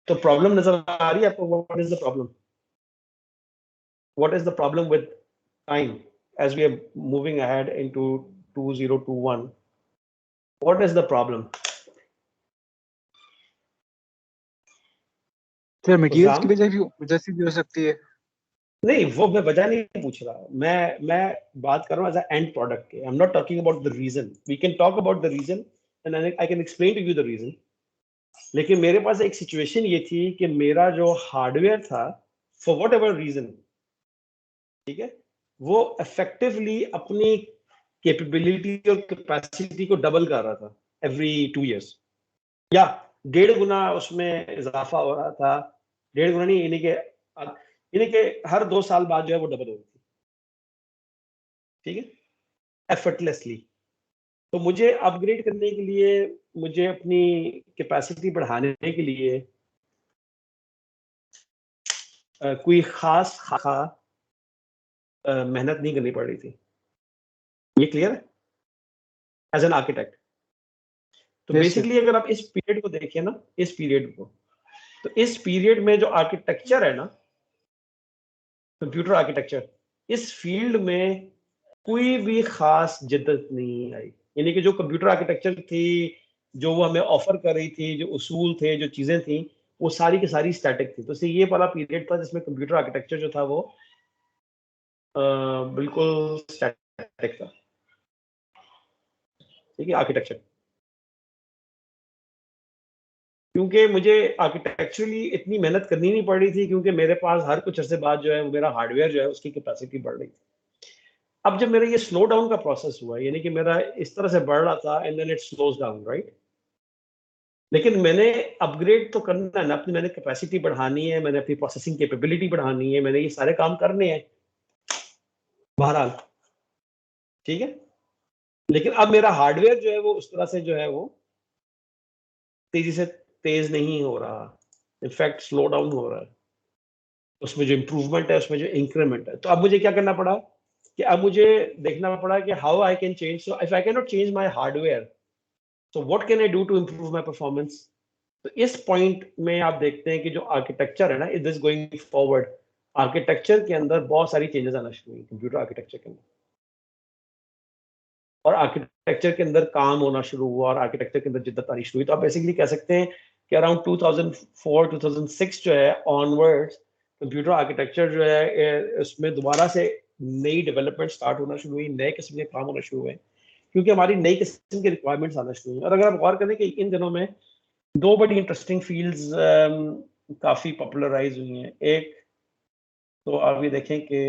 तो प्रॉब्लम नजर आ रही है आपको? What is the problem? What is the problem with time as we are moving ahead into 2021? What is the problem? Sir materials की वजह से भी हो सकती है। नहीं, वो मैं वजह नहीं पूछ रहा, मैं बात कर रहा हूँ एज अ एंड प्रोडक्ट के। I am not talking about the reason. We can talk about the reason and I can explain to you the reason. लेकिन मेरे पास एक सिचुएशन ये थी कि मेरा जो हार्डवेयर था फॉर वट एवर रीजन, ठीक है, वो इफेक्टिवली अपनी कैपेबिलिटी और कैपेसिटी को डबल कर रहा था एवरी 2 years, या 1.5 गुना उसमें इजाफा हो रहा था। 1.5 गुना नहीं, यानी कि हर 2 साल बाद जो है वो डबल हो रही थी, ठीक है, एफर्टलेसली। तो मुझे अपग्रेड करने के लिए, मुझे अपनी कैपेसिटी बढ़ाने के लिए कोई खास मेहनत नहीं करनी पड़ रही थी। ये क्लियर है एज एन आर्किटेक्ट? तो बेसिकली अगर आप इस पीरियड को देखिए ना, इस पीरियड को, तो इस पीरियड में जो आर्किटेक्चर है ना, कंप्यूटर आर्किटेक्चर, इस फील्ड में कोई भी खास जिद्दत नहीं आई। यानी कि जो कंप्यूटर आर्किटेक्चर थी, जो वो हमें ऑफर कर रही थी, जो उसूल थे, जो चीजें थी, वो सारी की सारी स्टैटिक थी। तो ये वाला पीरियड था जिसमें कंप्यूटर आर्किटेक्चर जो था वो बिल्कुल स्टैटिक था, ठीक है, आर्किटेक्चर। क्योंकि मुझे आर्किटेक्चरली इतनी मेहनत करनी नहीं पड़ रही थी, क्योंकि मेरे पास हर कुछ अरसे बाद जो है मेरा हार्डवेयर जो है उसकी कैपेसिटी बढ़ रही थी। अब जब मेरा ये स्लो डाउन का प्रोसेस हुआ, यानी कि मेरा इस तरह से बढ़ रहा था and then it slows down, right, लेकिन मैंने अपग्रेड तो करना है ना, अपनी मैंने कैपेसिटी बढ़ानी है, मैंने अपनी प्रोसेसिंग कैपेबिलिटी बढ़ानी है, मैंने ये सारे काम करने हैं बहरहाल, ठीक है। लेकिन अब मेरा हार्डवेयर जो है वो उस तरह से जो है वो तेजी से तेज नहीं हो रहा, इनफैक्ट स्लो डाउन हो रहा है। उसमें जो इम्प्रूवमेंट है, उसमें जो इंक्रीमेंट है। तो अब मुझे क्या करना पड़ा कि अब मुझे देखना पड़ा कि how I can change. So if I can not change my hardware, so what can I do to improve my performance. तो इस पॉइंट में आप देखते हैं कि जो आर्किटेक्चर है ना, it is going forward. Architecture के अंदर बहुत सारी चेंजेस आना शुरू हुई, कंप्यूटर आर्किटेक्चर के अंदर, और आर्किटेक्चर के अंदर काम होना शुरू हुआ, और आर्किटेक्चर के अंदर जिद्दत आनी शुरू हुई। तो आप बेसिकली कह सकते हैं कि अराउंड 2004-2006 जो है ऑनवर्ड्स, कंप्यूटर आर्किटेक्चर जो है उसमें दोबारा से नई डेवलपमेंट स्टार्ट होना शुरू हुई, नए किस्म के काम होना शुरू हुए, क्योंकि हमारी नई किस्म की रिक्वायरमेंट्स आना शुरू हुई। और अगर आप गौर करें कि इन दिनों में 2 बड़ी इंटरेस्टिंग फील्ड्स काफ़ी पॉपुलराइज हुई हैं। एक तो आप ये देखें कि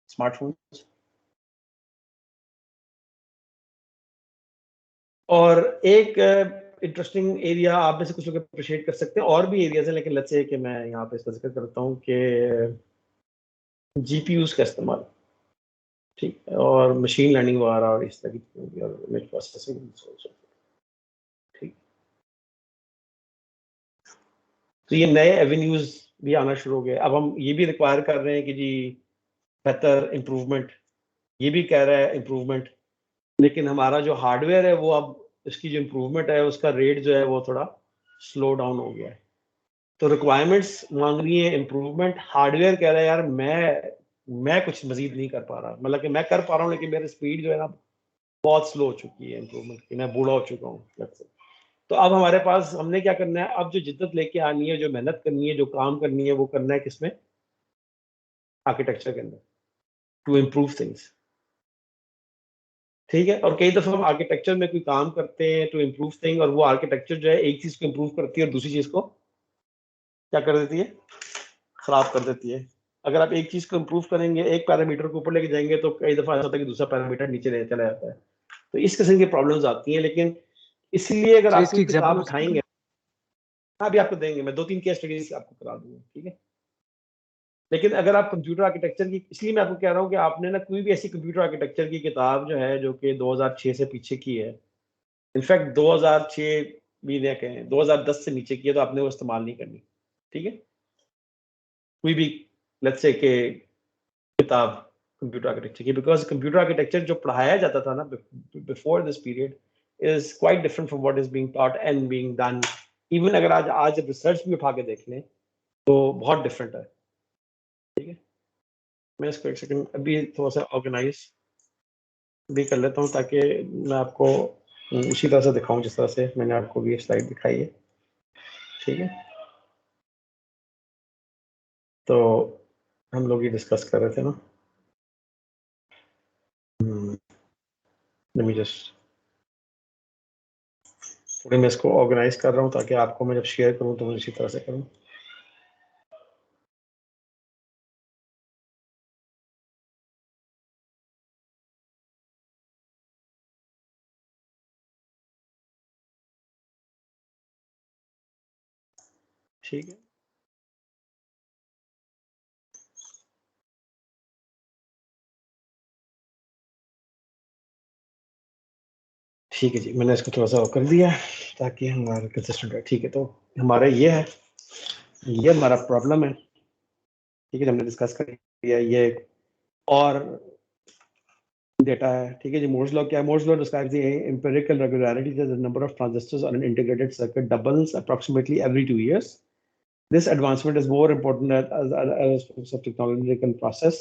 स्मार्टफोन्स, और एक इंटरेस्टिंग एरिया आप में से कुछ लोग अप्रिशिएट कर सकते हैं, और भी एरियाज हैं, लेकिन लेट्स से कि मैं यहाँ पे इसका जिक्र करता हूँ कि जीपीयूज का इस्तेमाल, ठीक है, और मशीन लर्निंग वगैरह और इस तरह की, और इमेज प्रोसेसिंग, ठीक। तो ये नए एवेन्यूज भी आना शुरू हो गए। अब हम ये भी रिक्वायर कर रहे हैं कि जी बेहतर इम्प्रूवमेंट, ये भी कह रहा है इम्प्रूवमेंट, लेकिन हमारा जो हार्डवेयर है वो अब इसकी जो इम्प्रूवमेंट है उसका रेट जो है वो थोड़ा स्लो डाउन हो गया है। तो रिक्वायरमेंट्स मांग रही है इम्प्रूवमेंट, हार्डवेयर कह रहा है यार मैं कुछ मजीद नहीं कर पा रहा, मतलब कि मैं कर पा रहा हूँ लेकिन मेरी स्पीड जो है ना बहुत स्लो हो चुकी है इम्प्रूवमेंट की, मैं बूढ़ा हो चुका हूँ। तो अब हमारे पास, हमने क्या करना है, अब जो जिद्दत लेके आनी है, जो मेहनत करनी है, जो काम करनी है, वो करना है किसमें? आर्किटेक्चर के अंदर, टू इम्प्रूव थिंग्स, ठीक है। और कई दफा हम आर्किटेक्चर में कोई काम करते हैं टू इम्प्रूव थिंग, और वो आर्किटेक्चर जो है एक चीज को इम्प्रूव करती है और दूसरी चीज को क्या कर देती है? खराब कर देती है। अगर आप एक चीज को इम्प्रूव करेंगे, एक पैरामीटर को ऊपर लेके जाएंगे, तो कई दफा ऐसा होता है कि दूसरा पैरामीटर नीचे चला जाता है। तो इस किस्म की प्रॉब्लम्स आती हैं। लेकिन इसलिए अगर आप कोई किताब उठाएंगे, हाँ, अभी आपको देंगे, मैं 2-3 केस स्टडीज आपको करा दूंगा, ठीक है। लेकिन अगर आप कंप्यूटर आर्किटेक्चर की, इसलिए मैं आपको कह रहा हूँ कि आपने ना कोई भी ऐसी कंप्यूटर आर्किटेक्चर की किताब जो है जो कि 2006 से पीछे की है, इनफैक्ट 2006 भी ना कहें 2010 से नीचे की है, तो आपने वो इस्तेमाल नहीं करनी, ठीक है। कोई भी लेट्स से के किताब कंप्यूटर आर्किटेक्चर की, बिकॉज कंप्यूटर आर्किटेक्चर जो पढ़ाया जाता था ना before this period is quite different from what is being taught and being done. Even अगर आज रिसर्च भी उठा के देख लें तो बहुत डिफरेंट है, ठीक है। मैं इसको एक सेकंड अभी थोड़ा सा ऑर्गेनाइज भी कर लेता हूँ ताकि मैं आपको उसी तरह से दिखाऊं जिस तरह से मैंने आपको भी स्लाइड दिखाई है, ठीक है। तो हम लोग ये डिस्कस कर रहे थे ना, जस्ट थोड़ी मैं इसको ऑर्गेनाइज कर रहा हूँ ताकि आपको मैं जब शेयर करूँ तो मैं इसी तरह से करूँ। ठीक है, ठीक है जी, मैंने इसको थोड़ा सा कर दिया ताकि हमारा कंसिस्टेंट है, ठीक है। तो हमारा ये है, ये हमारा प्रॉब्लम है, ठीक है, हमने डिस्कस कर लिया। ये और डेटा है, ठीक है जी। Moore's law क्या है? Moore's law describes the empirical regularity that the number of transistors on an integrated circuit doubles approximately every 2 years. This advancement is more important as aspects of technological process,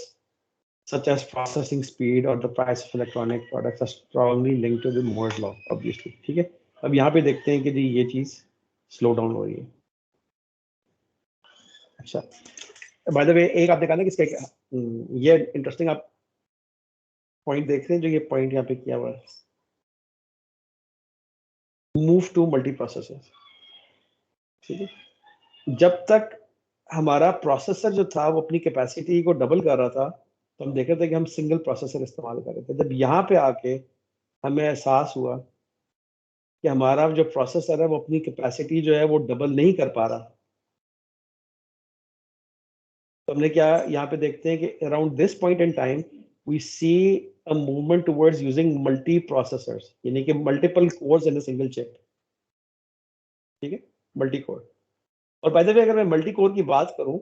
such as processing speed or the price of electronic products, are strongly linked to the Moore's law, obviously, ठीक है। अब यहाँ पे देखते हैं कि जी ये चीज स्लो डाउन हो रही है। अच्छा, बाय द वे एक आप देखा ना कि ये इंटरेस्टिंग आप पॉइंट देख रहे हैं, जो ये पॉइंट यहाँ पे किया हुआ है, मूव टू मल्टी प्रोसेसर, ठीक है। जब तक हमारा प्रोसेसर जो था वो अपनी कैपेसिटी को डबल कर रहा था तो हम देख रहे थे कि हम सिंगल प्रोसेसर इस्तेमाल कर रहे थे। जब यहाँ पे आके हमें एहसास हुआ कि हमारा जो प्रोसेसर है वो अपनी कैपेसिटी जो है वो डबल नहीं कर पा रहा, तो हमने क्या यहाँ पे देखते हैं कि around this point in time we see a movement towards using multi processors, यानी कि multiple cores in a single chip, ठीक है, मल्टी कोर। और बाय द वे अगर मैं मल्टी कोर की बात करूं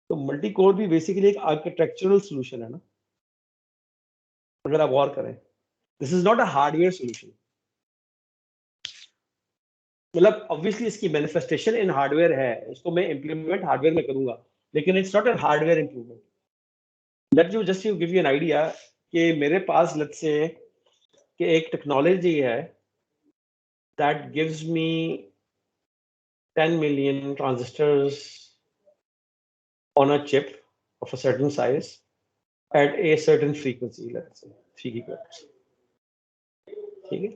तो मल्टी कोर भी बेसिकली एक आर्किटेक्चरल सॉल्यूशन है ना, अगर आप गौर करें। This is not a hardware solution, मतलब ऑब्वियसली इसकी मैनिफेस्टेशन इन हार्डवेयर है, इसको मैं इंप्लीमेंट हार्डवेयर में करूंगा, लेकिन it's not a hardware improvement. Let you just you give you an idea कि मेरे पास लेट्स से कि एक टेक्नोलॉजी है that gives me 10 million transistors on a chip of a certain size at a certain frequency, let's say 3 gigahertz, ठीक है।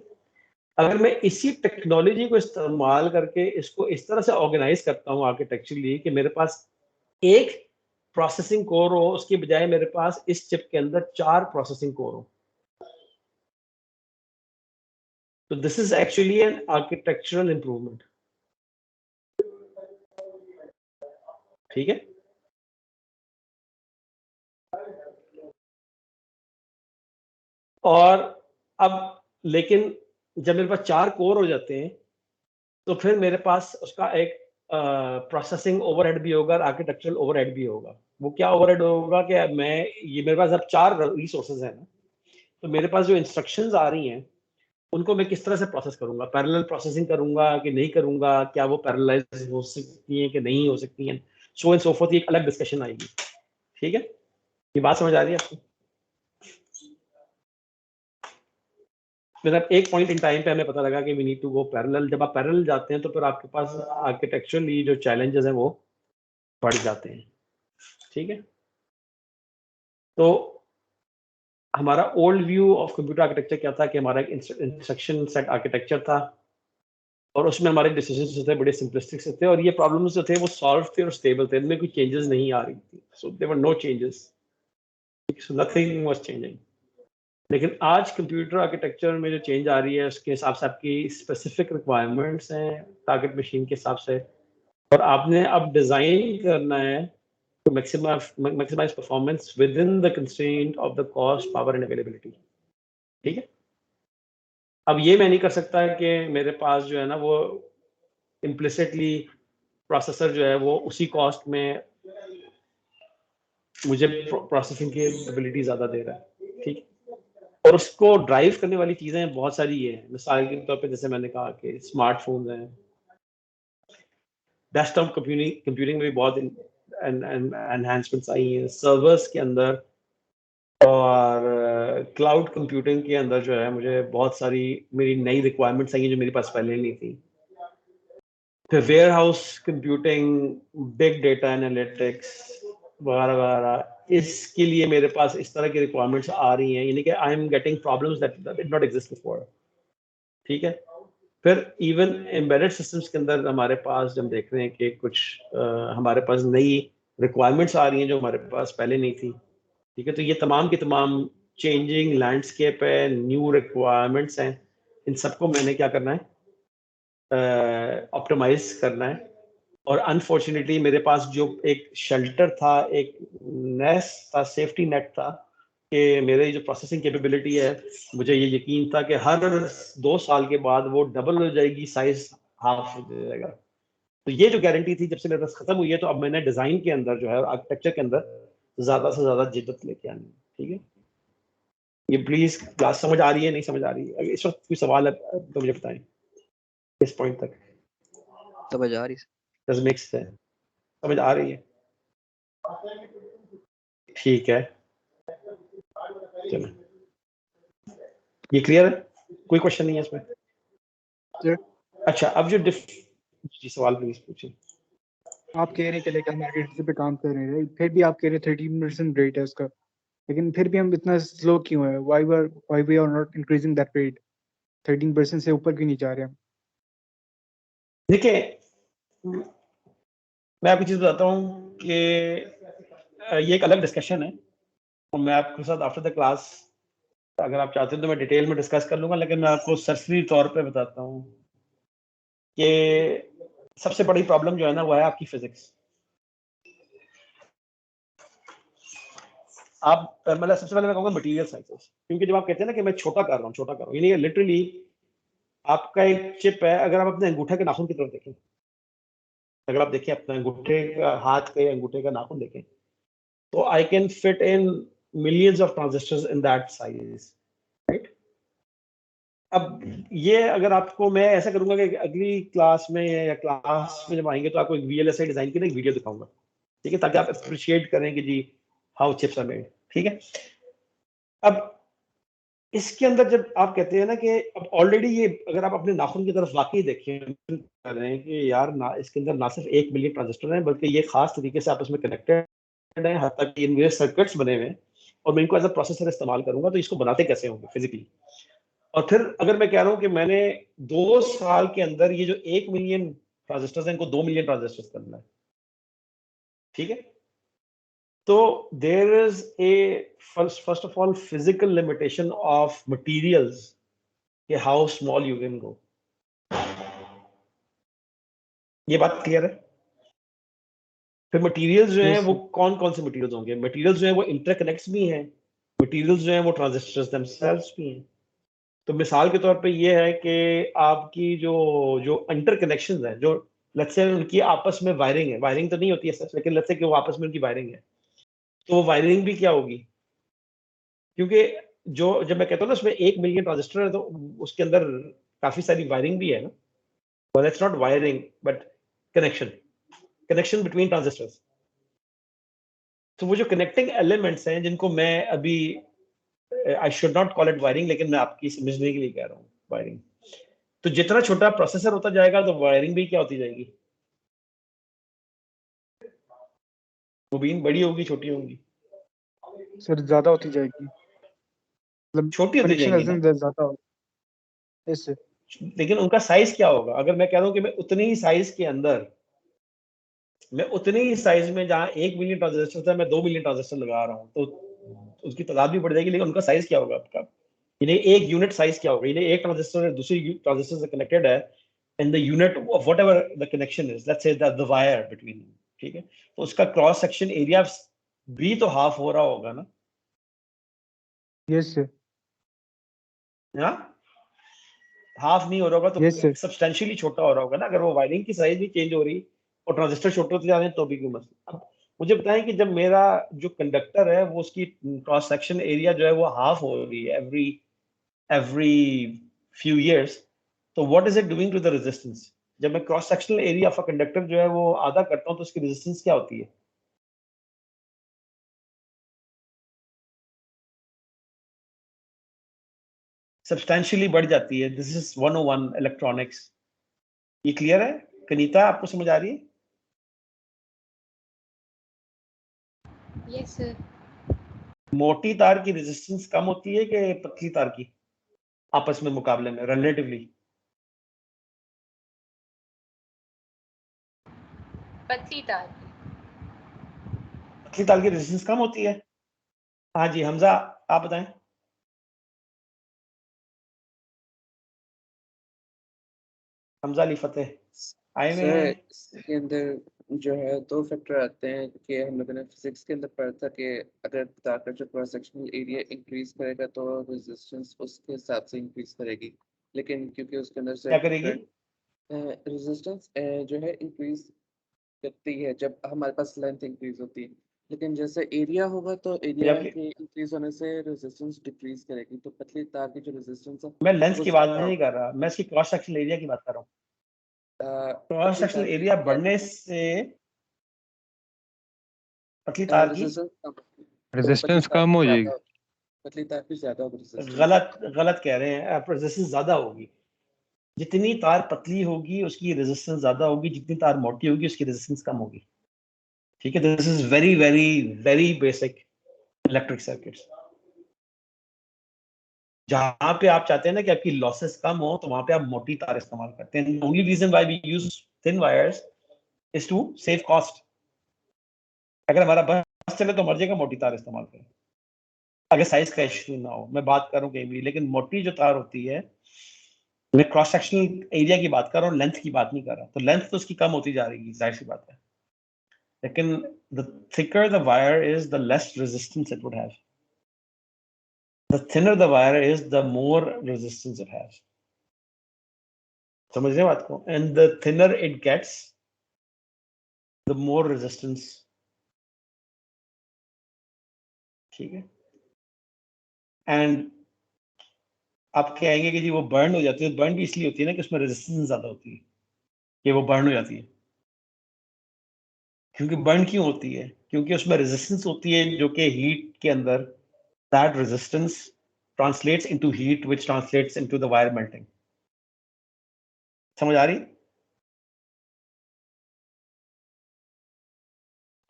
अगर मैं इसी टेक्नोलॉजी को इस्तेमाल करके इसको इस तरह से ऑर्गेनाइज करता हूँ आर्किटेक्चरली कि मेरे पास एक प्रोसेसिंग कोर हो, उसके बजाय मेरे पास इस चिप के अंदर 4 प्रोसेसिंग कोर हो, तो this is actually an architectural improvement, ठीक है। और अब लेकिन जब मेरे पास 4 कोर हो जाते हैं तो फिर मेरे पास उसका एक प्रोसेसिंग ओवरहेड भी होगा, आर्किटेक्चरल ओवरहेड भी होगा। वो क्या ओवरहेड होगा कि मैं ये मेरे पास अब 4 रिसोर्सेज हैं ना, तो मेरे पास जो इंस्ट्रक्शंस आ रही हैं उनको मैं किस तरह से प्रोसेस करूंगा, पैरेलल प्रोसेसिंग करूंगा कि नहीं करूंगा, क्या वो पैरेललाइज हो सकती हैं कि नहीं हो सकती हैं, सो एंड सो फोर्थ, एक अलग डिस्कशन आएगी, ठीक है। ये बात समझ आ रही है आपको? मतलब एक पॉइंट इन टाइम पे हमें पता लगा कि we need to go parallel. जब आप पैरेलल जाते हैं तो फिर आपके पास आर्किटेक्चरली जो चैलेंजेस हैं वो बढ़ जाते हैं, ठीक है। तो हमारा old view of computer architecture क्या था कि हमारा एक इंस्ट्रक्शन सेट आर्किटेक्चर था और उसमें हमारे डिसीजंस जो थे बड़े सिंपलिस्टिक से थे और ये प्रॉब्लम्स जो थे वो सॉल्व थे और स्टेबल थे, इनमें कोई चेंजेस नहीं आ रही थी, so there were no changes, so nothing was changing. लेकिन आज कंप्यूटर आर्किटेक्चर में जो चेंज आ रही है उसके हिसाब से आपकी स्पेसिफिक रिक्वायरमेंट्स हैं टारगेट मशीन के हिसाब से, और आपने अब डिज़ाइन करना है to maximize performance within the constraint of the cost, power and availability. ठीक है? अब ये मैं नहीं कर सकता कि मेरे पास जो है ना वो implicitly प्रोसेसर जो है वो उसी कॉस्ट में मुझे प्रोसेसिंग की एबिलिटी ज्यादा दे रहा है, ठीक है? और उसको ड्राइव करने वाली चीजें बहुत सारी ये हैं। मिसाल के तौर पे जैसे मैंने कहा कि स्मार्टफोन्स हैं, डेस्कटॉप कंप्यूटिंग में भी बहुत एनहांसमेंट्स आई हैं सर्वर्स के अंदर, और क्लाउड कंप्यूटिंग के अंदर जो है मुझे बहुत सारी मेरी नई रिक्वायरमेंट्स आई हैं जो मेरे पास पहले नहीं थी। फिर warehouse computing, big data analytics वगैरह वगैरह, इसके लिए मेरे पास इस तरह की रिक्वायरमेंट्स आ रही हैं, यानी कि I am getting problems that did not exist before, ठीक है? फिर इवन एम्बेडेड सिस्टम्स के अंदर हमारे पास जब देख रहे हैं कि कुछ हमारे पास नई रिक्वायरमेंट्स आ रही हैं जो हमारे पास पहले नहीं थी, ठीक है? तो ये तमाम की तमाम चेंजिंग लैंडस्केप है, न्यू रिक्वायरमेंट्स हैं, इन सबको मैंने क्या करना है, ऑप्टिमाइज करना है। और अनफॉर्चुनेटली मेरे पास जो एक शेल्टर था, एक नेस्ट था, सेफ्टी नेट था कि मेरे जो प्रोसेसिंग कैपेबिलिटी है, मुझे ये यकीन था कि हर 2 साल के बाद वो डबल हो जाएगी, साइज हाफ हो जाएगा। तो ये जो गारंटी थी जब से मेरे पास खत्म हुई है, तो अब मैंने डिजाइन के अंदर जो है आर्किटेक्चर के अंदर ज्यादा से ज्यादा जिद्दत लेके आनी है, ठीक है? ये प्लीज क्लास समझ आ रही है, नहीं समझ आ रही है? अगर इस वक्त कोई सवाल है तो मुझे बताएं इस पॉइंट तक। समझ आ रही है। Does make sense? समझ आ रही है? ठीक है, चलो ये क्लियर है, कोई क्वेश्चन नहीं है इसमें? अच्छा, अब जो जी सवाल प्लीज पूछिए। आप कह रहे हैं कि लेकिन हम आर्किटेक्चर पे काम कर रहे हैं, फिर भी आप कह रहे हैं 13% रेट है उसका, लेकिन फिर भी हम इतना स्लो क्यों है? Why we are not increasing that rate? 13% से ऊपर क्यों नहीं जा रहे हम? देखिए, मैं आपको चीज बताता हूँ कि ये एक अलग डिस्कशन है, और मैं आपके साथ आफ्टर द क्लास अगर आप चाहते हैं तो मैं डिटेल में डिस्कस कर लूंगा, लेकिन मैं आपको सरसरी तौर पे बताता हूँ कि सबसे बड़ी प्रॉब्लम जो है ना वो है आपकी फिजिक्स। आप मतलब सबसे पहले मैं कहूँगा मटेरियल साइंसेस, क्योंकि जब आप कहते हैं ना कि मैं छोटा कर रहा हूँ, यानी लिटरली आपका एक चिप है। अगर आप अपने अंगूठे के नाखून की तरफ देखें, अगर आप देखें अपने अंगूठे का, हाथ के अंगूठे का नाखून देखें, तो I can fit in millions of transistors in that size, right? अब ये अगर आपको मैं ऐसा करूंगा कि अगली क्लास में या क्लास में जब आएंगे तो आपको एक VLSI डिजाइन की ना एक वीडियो दिखाऊंगा, ठीक है? ताकि आप अप्रिशिएट करें कि जी हाउ चिप्स आर मेड, ठीक है? अब इसके अंदर जब आप कहते हैं ना कि अब ऑलरेडी ये अगर आप अपने नाखून की तरफ वाकई देखें कर रहे हैं कि यार ना इसके अंदर ना सिर्फ 1 मिलियन ट्रांजिस्टर हैं, बल्कि ये खास तरीके से आपस में कनेक्टेड हैं, हद तक इनमें सर्किट्स बने हुए हैं, और मैं इनको एज अ प्रोसेसर इस्तेमाल करूंगा, तो इसको बनाते कैसे होंगे फिजिकली? और फिर अगर मैं कह रहा हूँ कि मैंने 2 साल के अंदर ये जो 1 मिलियन ट्रांजिस्टर्स हैं इनको 2 मिलियन ट्रांजिस्टर्स करना है, ठीक है? तो there is a first of all physical limitation of materials कि how small you can go। ये बात क्लियर है? फिर मटेरियल्स जो हैं वो कौन कौन से मटेरियल्स होंगे? मटेरियल्स जो हैं वो इंटरकनेक्ट्स भी हैं, मटेरियल्स जो हैं वो ट्रांजिस्टर्स themselves भी हैं। तो मिसाल के तौर पे ये है कि आपकी जो इंटरकनेक्शंस हैं, जो लेट्स से उनकी आपस में वायरिंग है, वायरिंग तो नहीं होती है सच, लेकिन लेट्स से कि वो आपस में उनकी वायरिंग है, तो वो वायरिंग भी क्या होगी? क्योंकि जो जब मैं कहता हूँ ना उसमें 1 मिलियन ट्रांजिस्टर है, तो उसके अंदर काफी सारी वायरिंग भी है ना, well that's not wiring but connection between transistors। तो वो जो कनेक्टिंग एलिमेंट्स हैं जिनको मैं अभी I should not call it wiring, लेकिन मैं आपकी समझने के लिए कह रहा हूँ वायरिंग। तो जितना छोटा प्रोसेसर होता जाएगा तो वायरिंग भी क्या होती जाएगी? मुबीन बड़ी होगी छोटी होगी? सर ज्यादा होती जाएगी, मतलब छोटी होती जाएगी ना? ज्यादा हो इससे। लेकिन उनका साइज क्या होगा? अगर मैं कह रहा हूँ कि मैं उतनी ही साइज के अंदर, मैं उतनी ही साइज में जहाँ 1 मिलियन ट्रांजिस्टर था मैं 2 मिलियन ट्रांजिस्टर लगा रहा हूँ, तो उसकी तादाद भी बढ़ जाएगी, लेकिन उनका साइज क्या होगा आपका? यानी एक यूनिट साइज क्या होगा? यानी एक ट्रांजिस्टर दूसरी ट्रांजिस्टर से कनेक्टेड है, and the unit of whatever the connection is, let's say the wire between, ठीक है, तो उसका क्रॉस सेक्शन एरिया भी तो हाफ हो रहा होगा ना? यस सर, हाँ, हाफ नहीं हो रहा होगा तो यस सर। सब्सटेंशियली छोटा हो रहा होगा ना। अगर वो वायरिंग की साइज भी चेंज हो रही और ट्रांजिस्टर छोटे होते जा रहे हैं तो भी कोई मसला। अब मुझे बताएं कि जब मेरा जो कंडक्टर है वो उसकी क्रॉस सेक्शन एरिया जो है वो हाफ हो रही है एवरी फ्यू इयर्स, तो what is it doing to the resistance? जब मैं cross sectional area of a conductor जो है वो आधा करता हूं तो उसकी रेजिस्टेंस क्या होती है? सब्सटेंशियली बढ़ जाती है। This is 101 electronics. ये क्लियर है कनीता, आपको समझ आ रही है? Yes, sir. मोटी तार की रेजिस्टेंस कम होती है कि पतली तार की आपस में मुकाबले में रिलेटिवली? पतली तार। पतली तार की रेजिस्टेंस कम होती है। हाँ जी हमजा, आप बताएं। हमजा अली फतेह आए हुए सर हैं। इसके अंदर जो है दो फैक्टर आते हैं कि हम लोगों ने फिजिक्स के अंदर पढ़ा था कि अगर तार का जो क्रॉस सेक्शनल एरिया इंक्रीज करेगा तो रेजिस्टेंस उसके हिसाब से इंक्रीज करेगी, लेकिन क्योंकि उसके अंदर से क्या करेगी? रेजिस्टेंस जो है इंक्रीज करती है जब हमारे पास लेंथ इंक्रीज होती है, लेकिन जैसे एरिया होगा तो एरिया आपकी के इंक्रीज होने से रेजिस्टेंस डिक्रीज करेगी, तो पतली तार की जो रेजिस्टेंस है मैं लेंथ वो की बात ज्यादा नहीं कर रहा, मैं इसकी क्रॉस सेक्शनल एरिया की बात कर रहा हूँ। क्रॉस पतली सेक्शनल तार की एरिया बढ़ने से पतली तार की रेजिस्टेंस कम होती है, तो पतली रेजिस्टेंस तार कम की हो ज्यादा जाएगी। होती है, पतली तार की ज्यादा होगी रेजिस्टेंस। गलत कह रहे हैं। रेजिस्टेंस ज्यादा होगी। जितनी तार पतली होगी उसकी रेजिस्टेंस ज्यादा होगी, जितनी तार मोटी होगी उसकी रेजिस्टेंस कम होगी। ठीक है, this is very very very basic electric circuits. जहां पे आप चाहते हैं ना कि आपकी लॉसेस कम हो तो वहां पे आप मोटी तार इस्तेमाल करते हैं। Only reason why we use thin wires is to save cost. अगर हमारा बस चले तो मर्जी का मोटी तार इस्तेमाल करें अगर साइज का इश्यू ना हो। मैं बात करूं कहीं भी, लेकिन मोटी जो तार होती है, मैं क्रॉस सेक्शनल एरिया की बात कर रहा हूँ, लेंथ की बात नहीं कर रहा। तो लेंथ तो उसकी कम होती जा रही है, जाहिर सी बात है, लेकिन the thicker the wire is the less resistance it would have, the thinner the wire is the more resistance it has. समझ रहे हो बात को? And the thinner it gets the more resistance. ठीक है, and आप कहेंगे कि जी वो बर्न हो जाती है। बर्न भी इसलिए होती है ना कि उसमें रेजिस्टेंस ज्यादा होती है कि वो बर्न हो जाती है। क्योंकि बर्न क्यों होती है? क्योंकि उसमें रेजिस्टेंस होती है जो कि हीट के अंदर that resistance translates into heat which translates into the wire melting. समझ आ रही?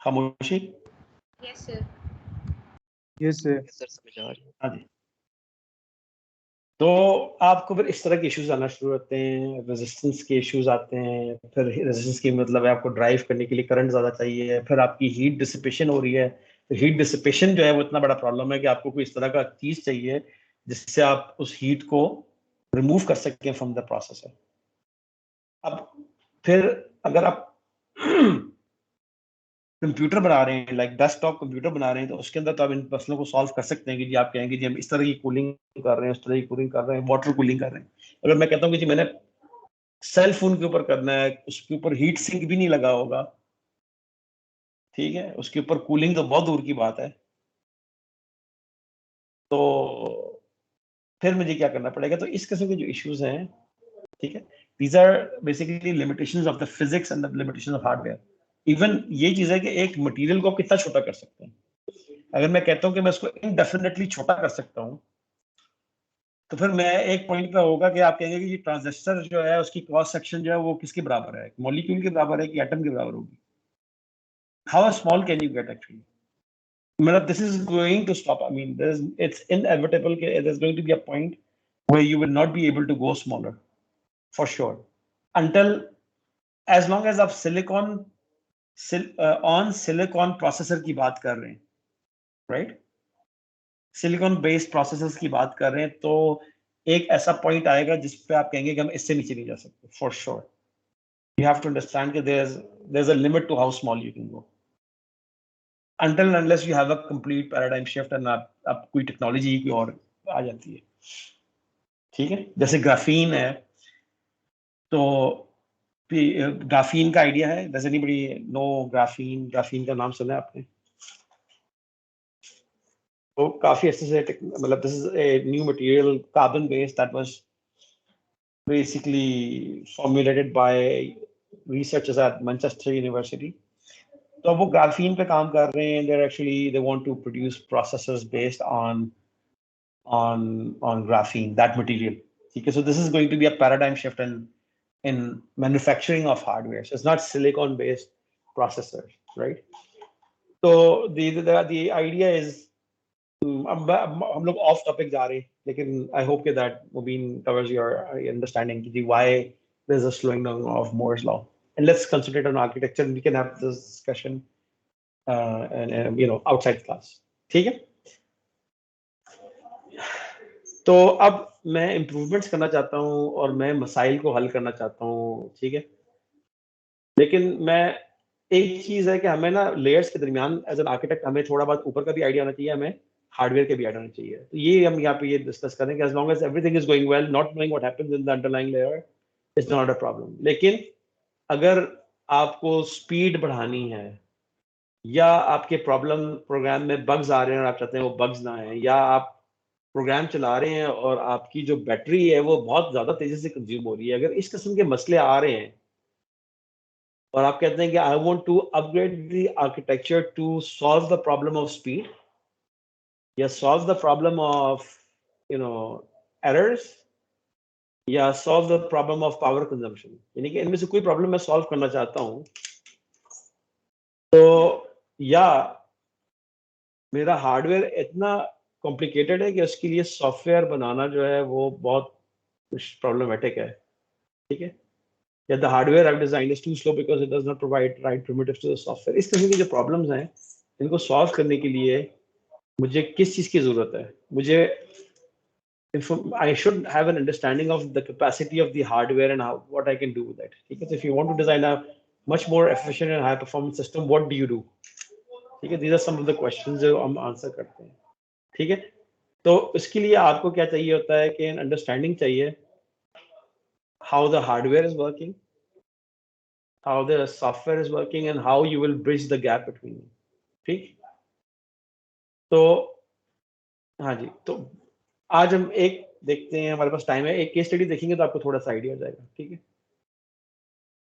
खामोशी? Yes, sir. Yes sir. Sir समझ आ रही है। हाँ जी। तो आपको फिर इस तरह के इश्यूज आना शुरू होते हैं, रेजिस्टेंस के इश्यूज आते हैं। फिर रेजिस्टेंस की मतलब है आपको ड्राइव करने के लिए करंट ज़्यादा चाहिए। फिर आपकी हीट डिसिपेशन हो रही है, तो हीट डिसिपेशन जो है वो इतना बड़ा प्रॉब्लम है कि आपको कोई इस तरह का चीज़ चाहिए जिससे आप उस हीट को रिमूव कर सकें फ्रॉम द प्रोसेसर। अब फिर अगर आप कंप्यूटर बना रहे हैं, लाइक डेस्कटॉप कंप्यूटर बना रहे हैं, तो उसके अंदर तो आप इन मसलों को सॉल्व कर सकते हैं कि जी आप कहेंगे जी हम इस तरह की कूलिंग कर रहे हैं, उस तरह की कूलिंग कर रहे हैं, वाटर कूलिंग कर रहे हैं। अगर मैं कहता हूँ कि जी मैंने सेल फोन के ऊपर करना है, उसके ऊपर हीट सिंक भी नहीं लगा होगा, ठीक है, उसके ऊपर कूलिंग तो बहुत दूर की बात है, तो फिर मुझे क्या करना पड़ेगा? तो इस किस्म के जो इश्यूज हैं, ठीक है, these are basically limitations of the physics and the limitations of hardware. Even ये चीज है कि एक मटेरियल को कितना छोटा कर सकते हैं। अगर मैं कहता हूं कि मैं इसको इनडेफिनेटली छोटा कर सकता हूं, तो फिर मैं एक पॉइंट पे होगा कि आप कहेंगे कि ये ट्रांजिस्टर जो है उसकी क्रॉस सेक्शन जो है वो किसके बराबर है? मॉलिक्यूल के बराबर है कि एटम के बराबर होगी? How small can you get actually? मतलब this is going to stop. I mean it's inevitable कि there is going to be a point where you will not be able to go smaller for sure until as long as आप silicon on silicon processor की बात कर रहे हैं, right? Silicon based processors की बात कर रहे हैं, तो एक ऐसा पॉइंट आएगा जिस पे आप कहेंगे कि हम इससे नीचे नहीं जा सकते for sure. You have to understand that there's a limit to how small you can go. Until and unless you have a complete paradigm shift and आप कोई टेक्नोलॉजी की और आ जाती है, ठीक है? जैसे ग्राफीन है, तो ग्राफीन का आइडिया है? Does anybody know graphene? Graphene का नाम सुना है आपने? तो काफी अच्छे से मतलब this is a new material, carbon based, that was basically formulated by researchers at Manchester University. तो वो ग्राफीन पे काम कर रहे हैं. They want to produce processors based on graphene, that material. Okay, so this is going to be a paradigm shift in manufacturing of hardware. So it's not silicon based processors, right? So the idea is हम लोग of topic जा रहे हैं, लेकिन I hope के that Mubin covers your understanding why there's a slowing down of Moore's law. And let's concentrate on architecture and we can have this discussion and outside class. ठीक है? तो अब मैं इम्प्रूवमेंट्स करना चाहता हूँ और मैं मसाइल को हल करना चाहता हूँ, ठीक है? लेकिन मैं एक चीज है कि हमें ना लेयर्स के दरमियान एज एन आर्किटेक्ट हमें थोड़ा बहुत ऊपर का भी आइडिया होना चाहिए, हमें हार्डवेयर के भी आइडिया होना चाहिए. तो ये हम यहाँ पे ये डिस्कस करेंगे. As long as everything is going well, not knowing what happens in the underlying layer is not a problem. लेकिन अगर आपको स्पीड बढ़ानी है या आपके प्रोग्राम में बग्स आ रहे हैं और आप चाहते हैं वो बग्स ना आए, या आप प्रोग्राम चला रहे हैं और आपकी जो बैटरी है वो बहुत ज्यादा तेजी से कंज्यूम हो रही है, अगर इस किस्म के मसले आ रहे हैं और आप कहते हैं कि I want to upgrade the architecture to solve the problem of speed या solve the problem of errors या solve the problem of power consumption, यानी कि इनमें से कोई प्रॉब्लम मैं सॉल्व करना चाहता हूं, तो या मेरा हार्डवेयर इतना कॉम्प्लिकेटेड है कि उसके लिए सॉफ्टवेयर बनाना जो है वो बहुत प्रॉब्लमेटिक है, ठीक है? या the hardware I've designed is too slow because it does not provide right primitives to the software. इस तरह की जो प्रॉब्लम्स हैं इनको सॉल्व करने के लिए मुझे किस चीज़ की ज़रूरत है? मुझे I should have an understanding of the capacity of the hardware and what I can do with it. ठीक है? So if you want to design a much more efficient and high performance system, what do you do? ठीक है? These are some of the questions जो हम answer करते हैं, ठीक है? तो इसके लिए आपको क्या चाहिए होता है कि अंडरस्टैंडिंग चाहिए how the hardware is working, how the software is working, and how you will bridge the gap between them. ठीक? तो हाँ जी, तो आज हम एक देखते हैं, हमारे पास टाइम है, एक केस स्टडी देखेंगे तो आपको थोड़ा सा आइडिया हो जाएगा, ठीक है?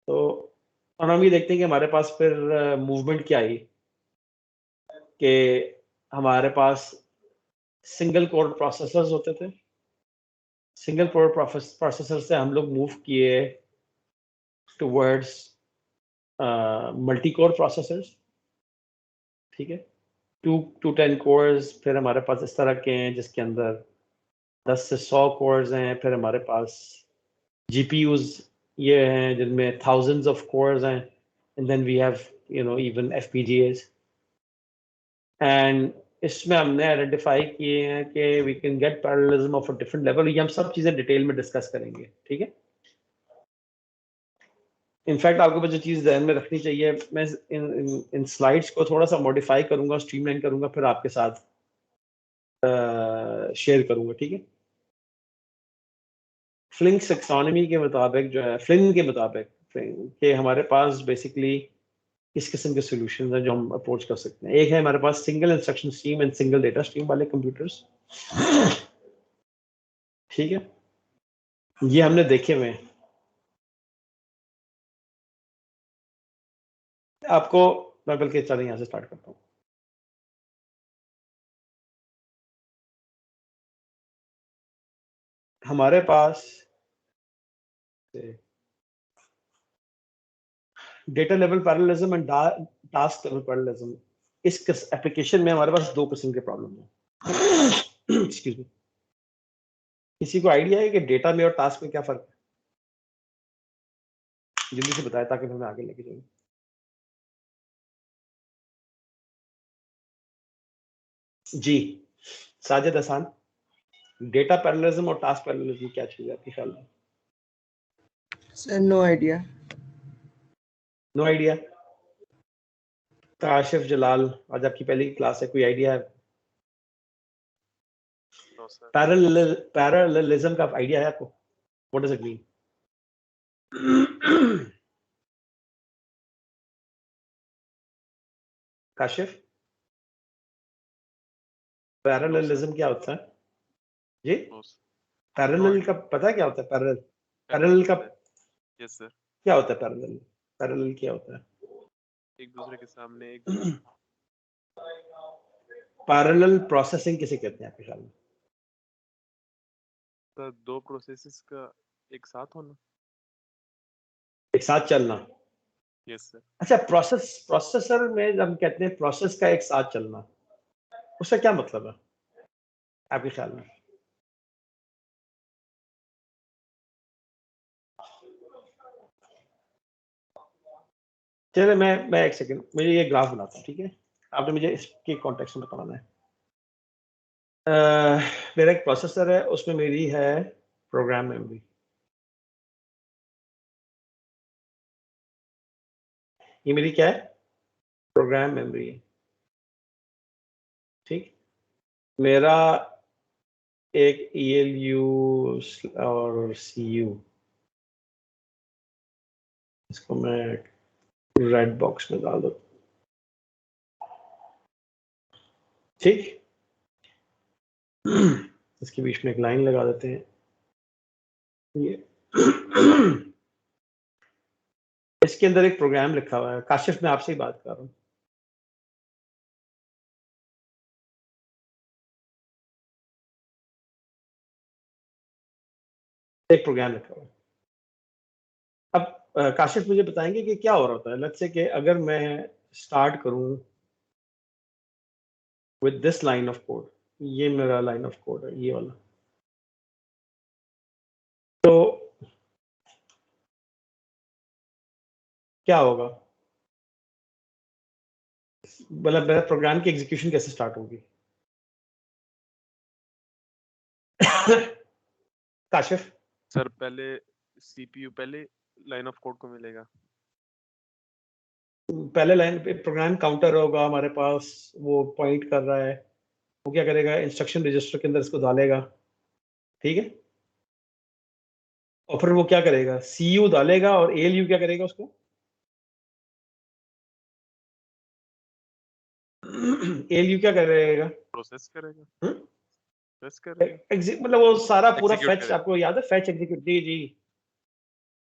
तो और हम ये देखते हैं कि हमारे पास फिर मूवमेंट क्या आई कि हमारे पास सिंगल कोर प्रोसेसर्स होते थे. सिंगल कोर प्रोसेसर से हम लोग मूव किए टुवर्ड्स मल्टी कोर प्रोसेसर्स, ठीक है? 2 to 10 कोर्स, फिर हमारे पास इस तरह के हैं जिसके अंदर 10 से 100 कोर्स हैं, फिर हमारे पास GPUs ये हैं जिनमें thousands of cores हैं, and then we have even FPGAs, and इसमें हमने आइडेंटिफाई किए हैं कि we can get parallelism of a different level. ये हम सब चीजें डिटेल में डिस्कस करेंगे, ठीक है? इनफैक्ट आपको जो चीज ध्यान में रखनी चाहिए, मैं इन स्लाइड्स को थोड़ा सा मॉडिफाई करूंगा, स्ट्रीमलाइन करूंगा, फिर आपके साथ शेयर करूंगा, ठीक है? फ्लिंक्स टैक्सोनॉमी के मुताबिक जो है, फ्लिंग के मुताबिक कि हमारे पास बेसिकली इस किस्म के सॉल्यूशंस हैं जो हम अप्रोच कर सकते हैं. एक है हमारे पास single instruction stream and single data stream वाले कंप्यूटर्स, ठीक है? ये हमने देखे हुए हैं. आपको मैं बल्कि चलें यहाँ से स्टार्ट करता हूँ. हमारे पास data level parallelism and task level parallelism, इस एप्लीकेशन में हमारे पास 2 किस्म के प्रॉब्लम हैं. Excuse me. किसी को आइडिया है कि डेटा में और टास्क में क्या फर्क है? जल्दी से बताएं ताकि मैं आगे लेके जाऊँ. जी साजिद हसन, डेटा पैरेललिज्म और टास्क पैरेललिज्म क्या चीज है आपके ख्याल में? Sir no idea. No idea? Kashif Jalal, आज आपकी पहली क्लास है, कोई आइडिया है? No sir. पैरेललिज्म का आइडिया है आपको? What does it mean? Kashif, parallelism क्या होता है जी? No sir. पैरेलल का पता है क्या होता है? पैरेलल का यस सर। क्या होता है? पैरेलल क्या होता है? एक दूसरे के सामने एक पैरेलल प्रोसेसिंग किसे कहते हैं आपके ख्याल में? सर दो प्रोसेसेस का एक साथ होना। एक साथ चलना। Yes sir. अच्छा, प्रोसेसर में हम कहते हैं प्रोसेस का एक साथ चलना, उसका क्या मतलब है आपके ख्याल में? चलिए मैं एक सेकंड, मुझे ये ग्राफ बनाता हूँ, ठीक है? आपने मुझे इसके कॉन्टेक्स्ट में बताना है। मेरा एक प्रोसेसर है, उसमें मेरी है प्रोग्राम मेमोरी। ये मेरी क्या है? प्रोग्राम मेमोरी है, ठीक? मेरा एक ELU और CU, इसको मैं रेड बॉक्स में डाल दो, ठीक? इसके बीच में एक लाइन लगा देते हैं। ये इसके अंदर एक प्रोग्राम लिखा हुआ है। काशिफ, मैं आपसे ही बात कर रहा हूँ। एक प्रोग्राम लिखा हुआ है। अब काशिफ मुझे बताएंगे कि क्या हो रहा होता है। लेट्स से कि अगर मैं स्टार्ट करूं with this line of code, ये मेरा लाइन ऑफ कोड है, ये वाला, तो क्या होगा? मतलब मेरा प्रोग्राम की एग्जीक्यूशन कैसे स्टार्ट होगी? काशिफ, सर पहले CPU पहले लाइन ऑफ कोड को मिलेगा। पहले लाइन पे प्रोग्राम काउंटर होगा हमारे पास, वो पॉइंट कर रहा है, वो क्या करेगा? इंस्ट्रक्शन रजिस्टर के अंदर इसको डालेगा, ठीक है? और फिर वो क्या करेगा? CU डालेगा और ALU क्या करेगा? उसको ALU क्या करेगा? प्रोसेस करेगा। हम्म? प्रोसेस करेगा। मतलब वो सारा पूरा Execute फेच, करेगा। आपको याद है फेच एग्जीक्यूट? जी जी,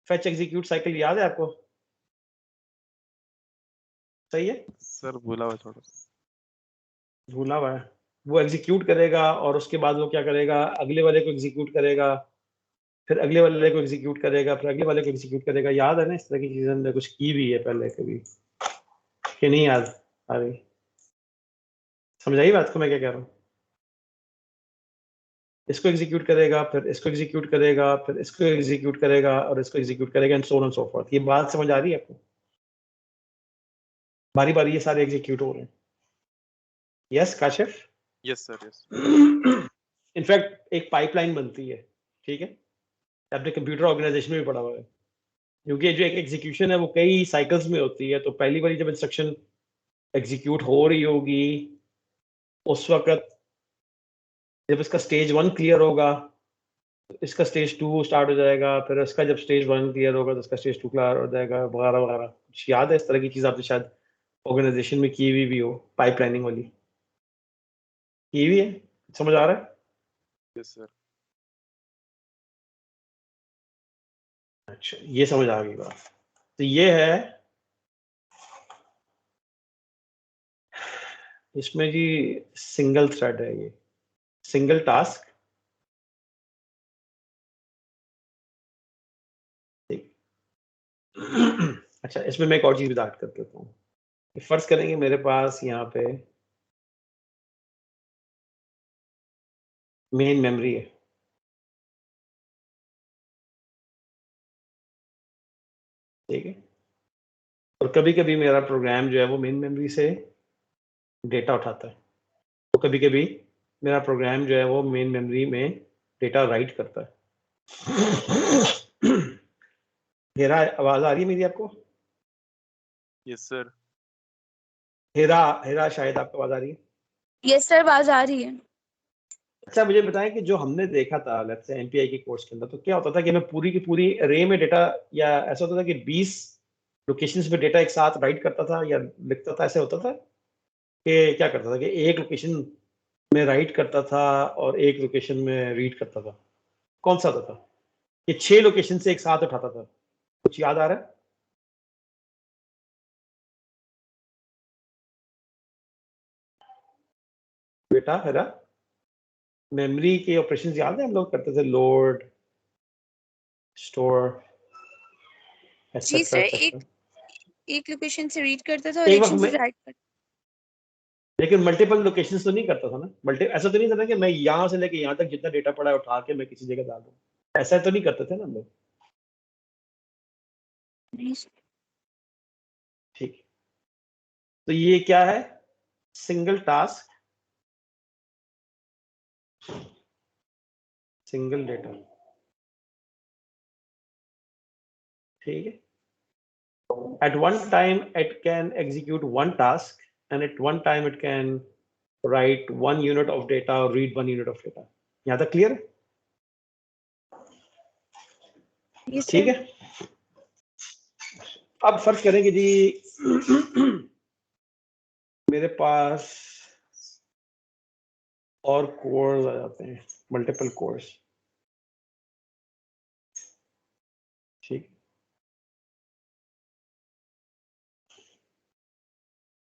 फेच एग्जीक्यूट साइकिल याद है आपको? सही है, सर भूला हुआ थोड़ा। भूला हुआ है। वो एग्जीक्यूट करेगा और उसके बाद वो क्या करेगा? अगले वाले को एग्जीक्यूट करेगा, फिर अगले वाले को एग्जीक्यूट करेगा, फिर अगले वाले को एग्जीक्यूट करेगा। याद है ना? इस तरह की चीजें हमने कुछ की भी है पहले कभी, कि नहीं याद आ रही? समझाइए बात को मैं क्या कह रहा हूँ? इसको एग्जीक्यूट करेगा, फिर इसको एग्जीक्यूट करेगा, फिर इसको एग्जीक्यूट करेगा और इसको एग्जीक्यूट करेगा, and so on and so forth. ये बात समझ आ रही है आपको? बारी बारी ये सारे एग्जीक्यूट हो रहे हैं। Yes Kashif? Yes sir. Yes. In fact एक पाइपलाइन बनती है, ठीक है? आपने कंप्यूटर ऑर्गेनाइजेशन में भी पढ़ा हुआ है, क्योंकि जो एक एग्जीक्यूशन है वो कई साइकिल्स में होती है। तो पहली बारी जब इंस्ट्रक्शन एग्जीक्यूट हो रही होगी, उस वक्त जब इसका स्टेज 1 क्लियर होगा, इसका स्टेज 2 स्टार्ट हो जाएगा, फिर इसका जब स्टेज 1 क्लियर होगा तो इसका स्टेज 2 क्लियर हो जाएगा, वगैरह वगैरह। कुछ याद है इस तरह की चीज? आपने शायद ऑर्गेनाइजेशन में की हुई भी हो, पाइपलाइनिंग वाली की हुई है? समझ आ रहा है? Yes sir. अच्छा, ये समझ आ गई बात। तो ये है इसमें जी, सिंगल थ्रेड है, ये सिंगल टास्क। अच्छा, इसमें मैं एक और चीज भी ऐड कर देता हूँ। फर्ज करेंगे मेरे पास यहाँ पे मेन मेमोरी है, ठीक है? और कभी कभी मेरा प्रोग्राम जो है वो मेन मेमोरी से डेटा उठाता है, तो कभी कभी मेरा प्रोग्राम जो है वो मेन मेमोरी में डेटा राइट करता है। मेरा आवाज आ रही है मेरी आपको? Yes sir. हेरा शायद आपको आवाज आ रही है? यस सर, आवाज आ रही है। अच्छा मुझे बताएं कि जो हमने देखा था लेट्स से एमपीआई के कोर्स के अंदर, तो क्या होता था कि मैं पूरी की पूरी अरे में डेटा, या ऐसा होता था कि 20 लोकेशंस पे डेटा एक साथ राइट करता था या लिखता था, ऐसे होता था कि क्या करता था कि एक लोकेशन में राइट करता था और एक लोकेशन में रीड करता था? कौन सा होता था कि 6 लोकेशन से एक साथ उठाता था? कुछ याद आ रहा है? बेटा हेरा, मेमोरी के ऑपरेशंस याद है हम लोग करते थे? लोड, स्टोर, जी सर, एटसेट्रा। एक लोकेशन से रीड करता था और एक एक वक्त से में, राइट करता। लेकिन मल्टीपल लोकेशंस तो नहीं करता था ना? ऐसा तो नहीं था ना कि मैं यहाँ से लेके यहाँ तक जितना डेटा पड़ा है उठा के मैं किसी जगह डाल दूँ? ऐसा तो नहीं करते थे ना हम लोग? नहीं सर। ठीक है, तो ये क्या है? Single task, single data. ठीक है, at one time it can execute one task and at one time it can write 1 unit of data or read 1 unit of data. यहाँ तक क्लियर है? यस ठीक सर। है, अब फर्ज करें कि जी मेरे पास और कोर्स आ जाते हैं, मल्टीपल कोर्स। ठीक,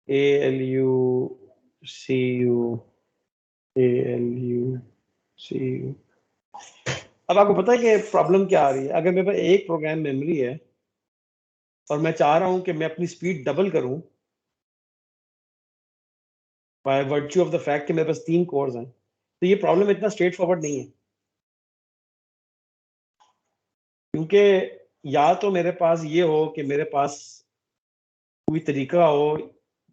ALU, CU, ALU, CU। अब आपको पता है कि प्रॉब्लम क्या आ रही है? अगर मेरे पास एक प्रोग्राम मेमोरी है और मैं चाह रहा हूं कि मैं अपनी स्पीड डबल करूं by virtue of the fact कि मेरे पास 3 कोर्स हैं, तो ये प्रॉब्लम इतना स्ट्रेट फॉरवर्ड नहीं है, क्योंकि या तो मेरे पास ये हो कि मेरे पास कोई तरीका हो,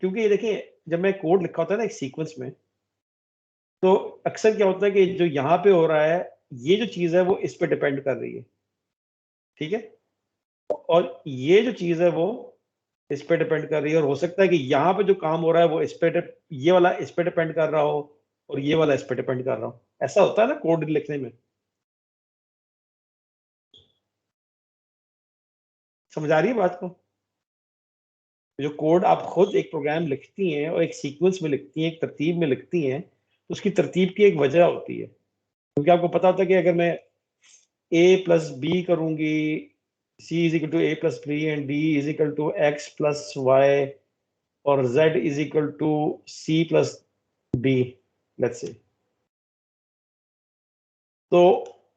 क्योंकि ये देखिए जब मैं कोड लिखा होता है ना एक सीक्वेंस में, तो अक्सर क्या होता है कि जो यहाँ पे हो रहा है ये जो चीज़ है वो इस पे डिपेंड कर रही है। ठीक है, और ये जो चीज़ है वो इस पे डिपेंड कर रही है, और हो सकता है कि यहाँ पे जो काम हो रहा है वो इस पे ये वाला इस पे डिपेंड कर रहा हो और ये वाला इस पे डिपेंड कर रहा हो। ऐसा होता है ना कोड लिखने में? समझ आ रही है बात को? जो कोड आप खुद एक प्रोग्राम लिखती हैं और एक सीक्वेंस में लिखती हैं, एक तरतीब में लिखती हैं, तो उसकी तरतीब की एक वजह होती है, क्योंकि आपको पता होता है कि अगर मैं a प्लस बी करूंगी, c is equal to a plus B and d is equal to x plus y और z is equal to c plus d, let's say, तो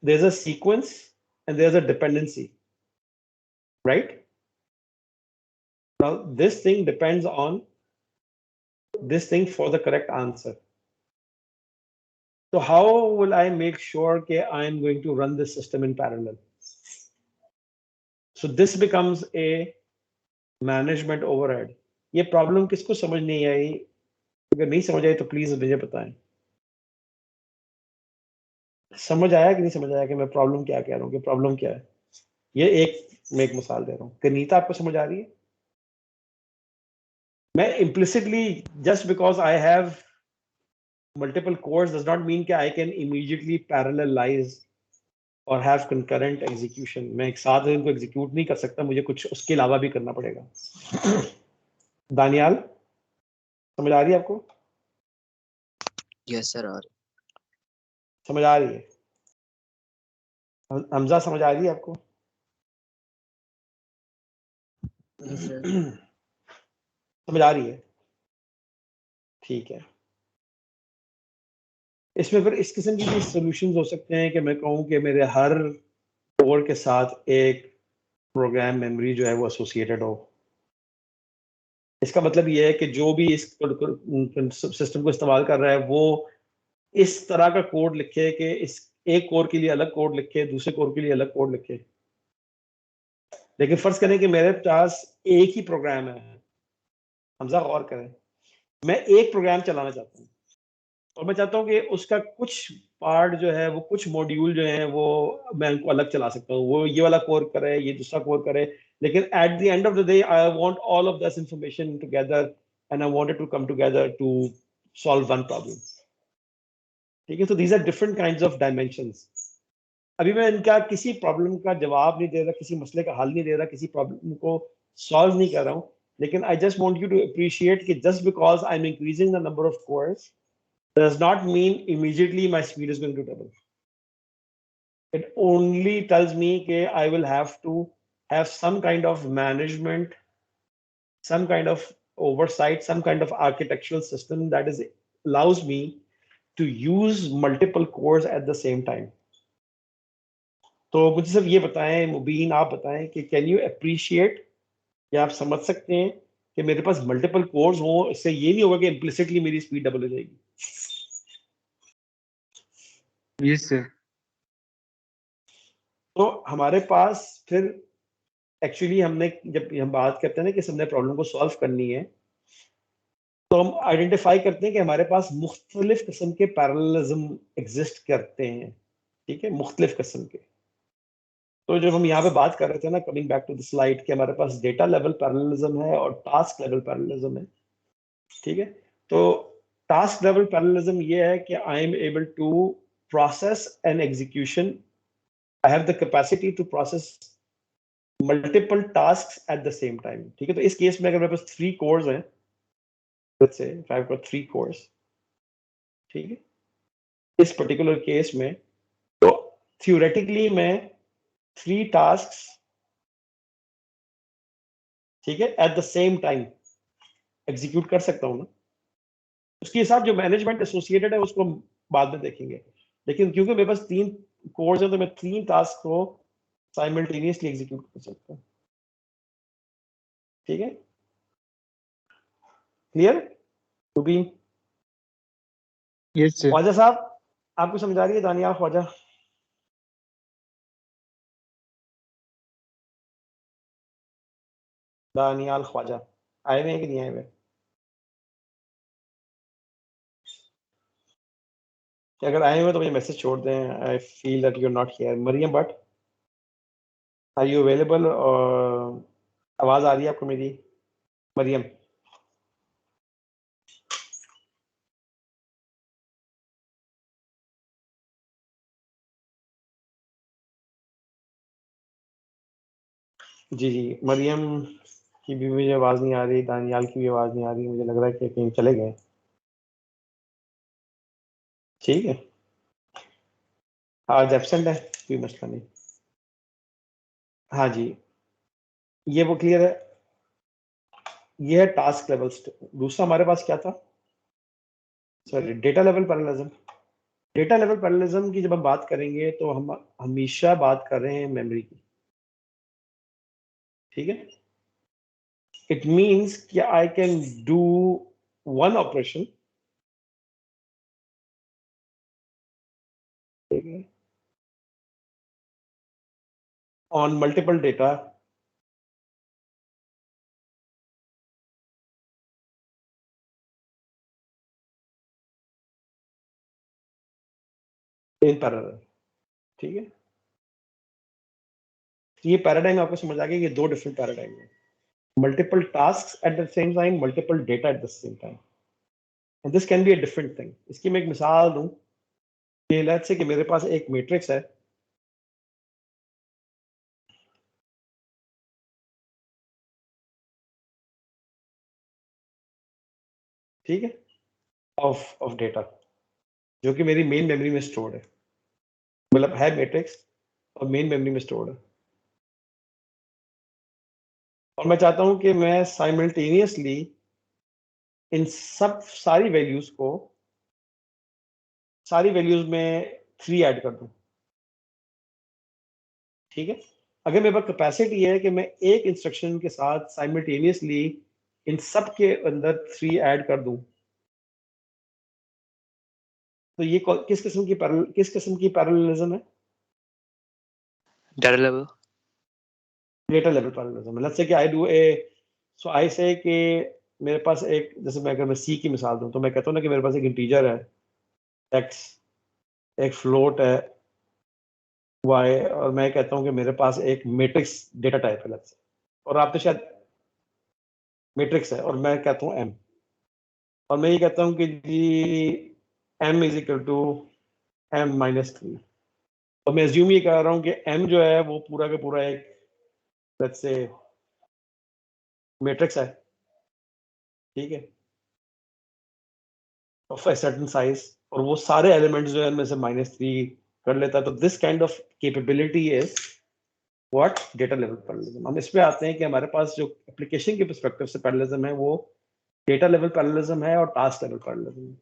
there's a sequence and there's a dependency, right? Now this thing depends on this thing for the correct answer. So how will I make sure that I am going to run this system in parallel? So this becomes a management overhead. ये problem किसको समझ नहीं आई? अगर नहीं समझ आई तो please मुझे बताएं। समझ आया कि नहीं समझ आया कि मैं प्रॉब्लम क्या कह रहा हूँ, कि प्रॉब्लम क्या है? ये मैं एक मिसाल दे रहा हूँ। कनीता आपको समझ आ रही है? मैं implicitly just because I have multiple cores does not mean that I can immediately parallelize or have concurrent execution. मैं एक साथ इनको एग्जीक्यूट नहीं कर सकता, मुझे कुछ उसके अलावा भी करना पड़ेगा। दानियाल समझ आ रही है आपको? यस सर आ रही। समझ आ रही है? हमजा समझ आ रही है आपको? Yes sir. समझ आ रही है? ठीक है, इसमें फिर इस किस्म की सॉल्यूशंस हो सकते हैं कि मैं कहूँ कि मेरे हर कोर के साथ एक प्रोग्राम मेमोरी जो है वो एसोसिएटेड हो। इसका मतलब ये है कि जो भी इस सिस्टम को इस्तेमाल कर रहा है वो इस तरह का कोड लिखे कि इस एक कोर के लिए अलग कोड लिखे, दूसरे कोर के लिए अलग कोड लिखे। लेकिन फर्ज करें कि मेरे पास एक ही प्रोग्राम है, हमजा गौर करें, मैं एक प्रोग्राम चलाना चाहता हूँ और मैं चाहता हूँ कि उसका कुछ पार्ट जो है वो, कुछ मॉड्यूल जो है वो मैं उनको अलग चला सकता हूँ, वो ये वाला कोर करे, ये दूसरा कोर करे, लेकिन at the end of the day I want all of this information together and I want it to come together to solve one problem. ठीक है, so these are different kinds of dimensions. अभी मैं इनका किसी problem का जवाब नहीं दे रहा, किसी मसले का हल नहीं दे रहा, किसी प्रॉब्लम को सॉल्व नहीं कर रहा हूँ, लेकिन I just want you to appreciate कि just because I am increasing the number of cores does not mean immediately my speed is going to double. It only tells me that I will have to have some kind of management, some kind of oversight, some kind of architectural system that allows me to use multiple cores at the same time. तो मुझे सिर्फ ये बताएं मुबीन, आप बताएं कि can you appreciate, या आप समझ सकते हैं कि मेरे पास मल्टीपल कोर्स हो, इससे ये नहीं होगा कि इम्प्लिसिटली मेरी स्पीड डबल हो जाएगी. Yes sir. तो हमारे पास फिर एक्चुअली हमने जब हम बात करते हैं ना कि हमने प्रॉब्लम को सॉल्व करनी है, तो हम आइडेंटिफाई करते हैं कि हमारे पास मुख्तलिफ किस्म के पैरेललिज्म एग्जिस्ट करते हैं. ठीक है, मुख्तलिफ किस्म के. तो जब हम यहाँ पे बात कर रहे थे ना, coming back to the slide, कि हमारे पास डेटा लेवल पैरेललिज्म है और टास्क लेवल पैरेललिज्म है. ठीक है, तो टास्क लेवल पैरेललिज्म ये है कि I am able to process an execution, I have the capacity to process multiple tasks at the same time. ठीक है, तो इस केस में अगर मेरे पास 3 कोर्स हैं, let's say if I've got 3 cores, ठीक है, इस पर्टिकुलर केस में तो थियोरेटिकली मैं 3 टास्क्स, ठीक है, eight the same time execute कर सकता हूं ना. उसके साथ जो मैनेजमेंट एसोसिएटेड है उसको बाद में देखेंगे, लेकिन क्योंकि मेरे पास 3 कोर्स हैं तो मैं 3 टास्क को साइमल्टेनियसली एग्जीक्यूट कर सकता हूं. ठीक है, clear to be? Yes sir. Khwaja साहब आपको समझा रही है? दानिया ख्वाजा, दानियाल ख्वाजा आए हुए हैं कि नहीं आए हुए? कि अगर आए हुए तो मुझे मैसेज छोड़ दें. I feel that you are not here. Mariam but are you available? आवाज आ रही है आपको मेरी मरियम? जी जी, मरियम की भी मुझे आवाज नहीं आ रही, दानियाल की भी आवाज नहीं आ रही. मुझे लग रहा है कि कहीं चले गए. ठीक है, आज एब्सेंट है, कोई मसला नहीं. हाँ जी, ये वो क्लियर है. ये है टास्क लेवल. दूसरा हमारे पास क्या था? Sorry, data level parallelism. Data level parallelism की जब हम बात करेंगे तो हम हमेशा बात कर रहे हैं मेमोरी की. ठीक है, इट मींस कि I can do one operation, ठीक है, on multiple data in parallel. ठीक है, ये पैराडाइम आपको समझ आ गया. ये 2 डिफरेंट पैराडाइम है. Multiple tasks at the same time, multiple data eight the same time, and this can be a different thing. इसकी मैं एक मिसाल दूं कि लेट्स से कि मेरे पास एक मैट्रिक्स है, ठीक है, ऑफ डेटा, जो कि मेरी मेन मेमोरी में स्टोर्ड है. मतलब है मैट्रिक्स और मेन मेमोरी में स्टोर्ड है, और मैं चाहता हूं कि मैं साइमल्टेनियसली इन सब सारी वैल्यूज में 3 ऐड कर दूं. ठीक है, अगर मेरे पास कैपेसिटी है कि मैं एक इंस्ट्रक्शन के साथ साइमल्टेनियसली इन सब के अंदर 3 ऐड कर दूं, तो ये किस किस्म की पैरेललिज्म है? Data level. Data level parallelism. Let's say कि आई डू सो आई से कि मेरे पास एक, जैसे मैं अगर मैं सी की मिसाल दूं तो मैं कहता हूं ना कि मेरे पास एक इंटीजर है x, एक फ्लोट है y, और मैं कहता हूं कि मेरे पास एक मैट्रिक्स डेटा टाइप है. लेट्स और आप तो शायद मैट्रिक्स है और मैं कहता हूँ एम, और मैं ये कहता हूँ कि जी m is equal to m-3, और मैं एज्यूम ये कर रहा हूँ कि m जो है वो पूरा का पूरा एक लेट्स से मैट्रिक्स है, ठीक है, ऑफ अ सर्टेन साइज, और वो सारे एलिमेंट्स जो है उनमें से -3 कर लेता है। तो this kind of capability is what data level parallelism. हम इस पे आते हैं कि हमारे पास जो एप्लीकेशन के पर्सपेक्टिव से पैरेललिज्म है वो डेटा लेवल पैरेललिज्म है और टास्क लेवल पैरेललिज्म है।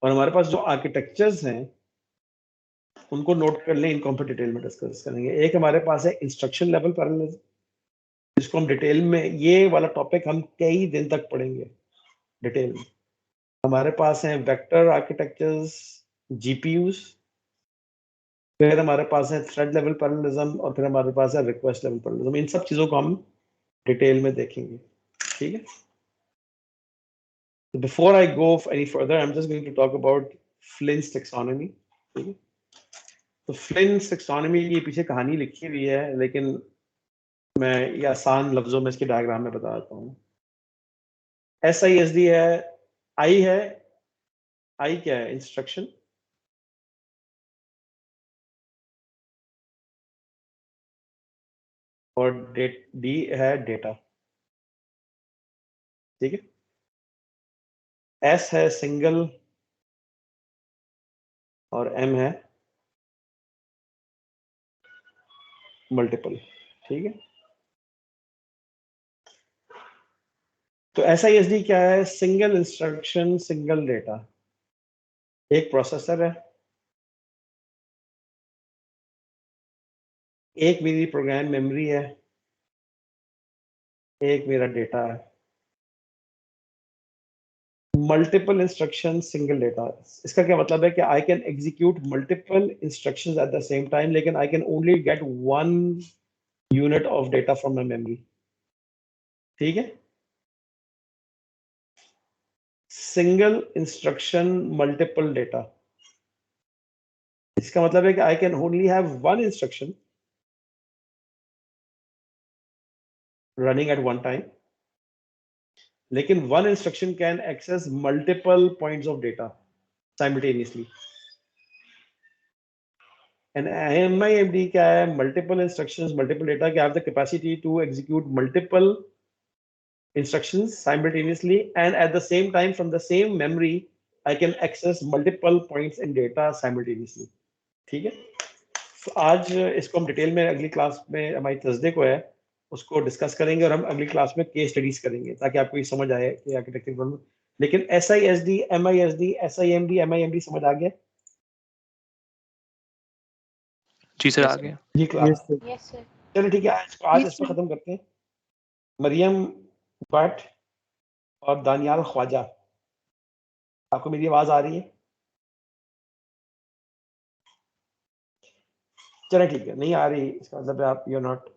और हमारे पास जो आर्किटेक्चर्स हैं उनको नोट कर लें, इनको हम डिटेल में डिस्कस करेंगे। एक हमारे पास है इंस्ट्रक्शन लेवल पैरेललिज्म, जिसको हम डिटेल में, ये वाला टॉपिक हम कई दिन तक पढ़ेंगे डिटेल में। हमारे पास है वेक्टर आर्किटेक्चर्स, जीपीयूज, फिर हमारे पास है थ्रेड लेवल पैरेललिज्म, और फिर हमारे पास है रिक्वेस्ट लेवल पैरेललिज्म। इन सब चीजों को हम डिटेल में देखेंगे, ठीक है। So before I go any further, I'm just going to talk about Flynn's taxonomy, ठीक है। तो Flynn's taxonomy की पीछे कहानी लिखी हुई है, लेकिन मैं ये आसान लफ्जों में इसके डायग्राम में बता देता हूँ। SISD है, I क्या है? इंस्ट्रक्शन, और D है डेटा, ठीक है। S है सिंगल और M है मल्टीपल, ठीक है। तो SISD क्या है? Single instruction single data. एक प्रोसेसर है, एक मेरी प्रोग्राम मेमोरी है, एक मेरा डेटा है। मल्टीपल इंस्ट्रक्शन सिंगल डेटा, इसका क्या मतलब है कि I can execute multiple instructions at the same time, लेकिन I can only get one unit of data from my memory, ठीक है। सिंगल इंस्ट्रक्शन मल्टीपल डेटा, इसका मतलब है कि I can only have one instruction running at one time, लेकिन one instruction can access multiple points of data simultaneously. And MIMD क्या है? Multiple instructions, multiple data, कि have the capacity to execute multiple instructions simultaneously, and at the same time from the same memory I can access multiple points in data simultaneously, ठीक है। तो आज इसको हम detail में अगली क्लास में, हमारी थर्सडे को है, उसको डिस्कस करेंगे, और हम अगली क्लास में केस स्टडीज करेंगे ताकि आपको ये समझ आए कि आर्किटेक्चर प्रॉब्लम। लेकिन SISD, MISD, SIMD, MIMD समझ आ गया? जी सर, Yes, आ sir. गया। जी class, Yes, sir. Yes, sir. चलो ठीक है, आज Yes, इस पर sir. खत्म करते हैं। मरियम भट्ट और दानियाल ख्वाजा, आपको मेरी आवाज आ रही है? चलो ठीक है, नहीं आ रही इसका मतलब है आप, यू नॉट।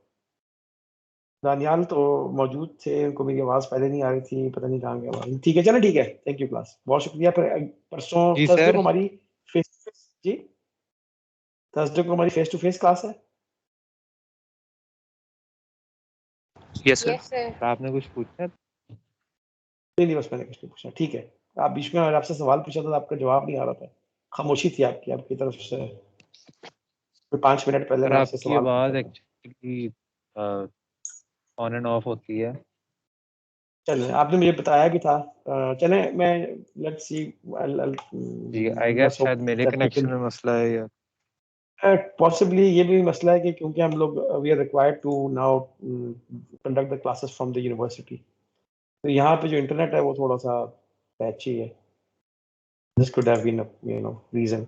दानियाल तो मौजूद थे, उनको मेरी आवाज पहले नहीं आ रही थी, पता नहीं कहाँ गया। ठीक है, चलो ठीक है, थैंक यू क्लास, बहुत शुक्रिया। फिर परसों जी थर्सडे सर। को हमारी फेस टू फेस, जी थर्सडे को हमारी फेस टू फेस क्लास है। Yes sir. Yes, sir. तो आपने कुछ पूछा? नहीं बस मैंने कुछ नहीं पूछा, ठीक है। आप बीच में आपसे सवाल पूछा था, आपका जवाब नहीं आ रहा था, खामोशी थी आपकी तरफ से। 5 मिनट पहले सर मैं आपसे आपकी सवाल आवाज़ पूछा था। एक्चुअली ऑन एंड ऑफ होती है। चले, आपने मुझे बताया भी था। चले, मैं let's see, ji I guess शायद मेरे कनेक्शन में मसला है या पॉसिबली ये भी मसला है कि क्योंकि हम लोग we are required to now conduct the classes from the university, तो यहाँ पे जो इंटरनेट है वो थोड़ा सा पैची है। This could have been, you know, reason.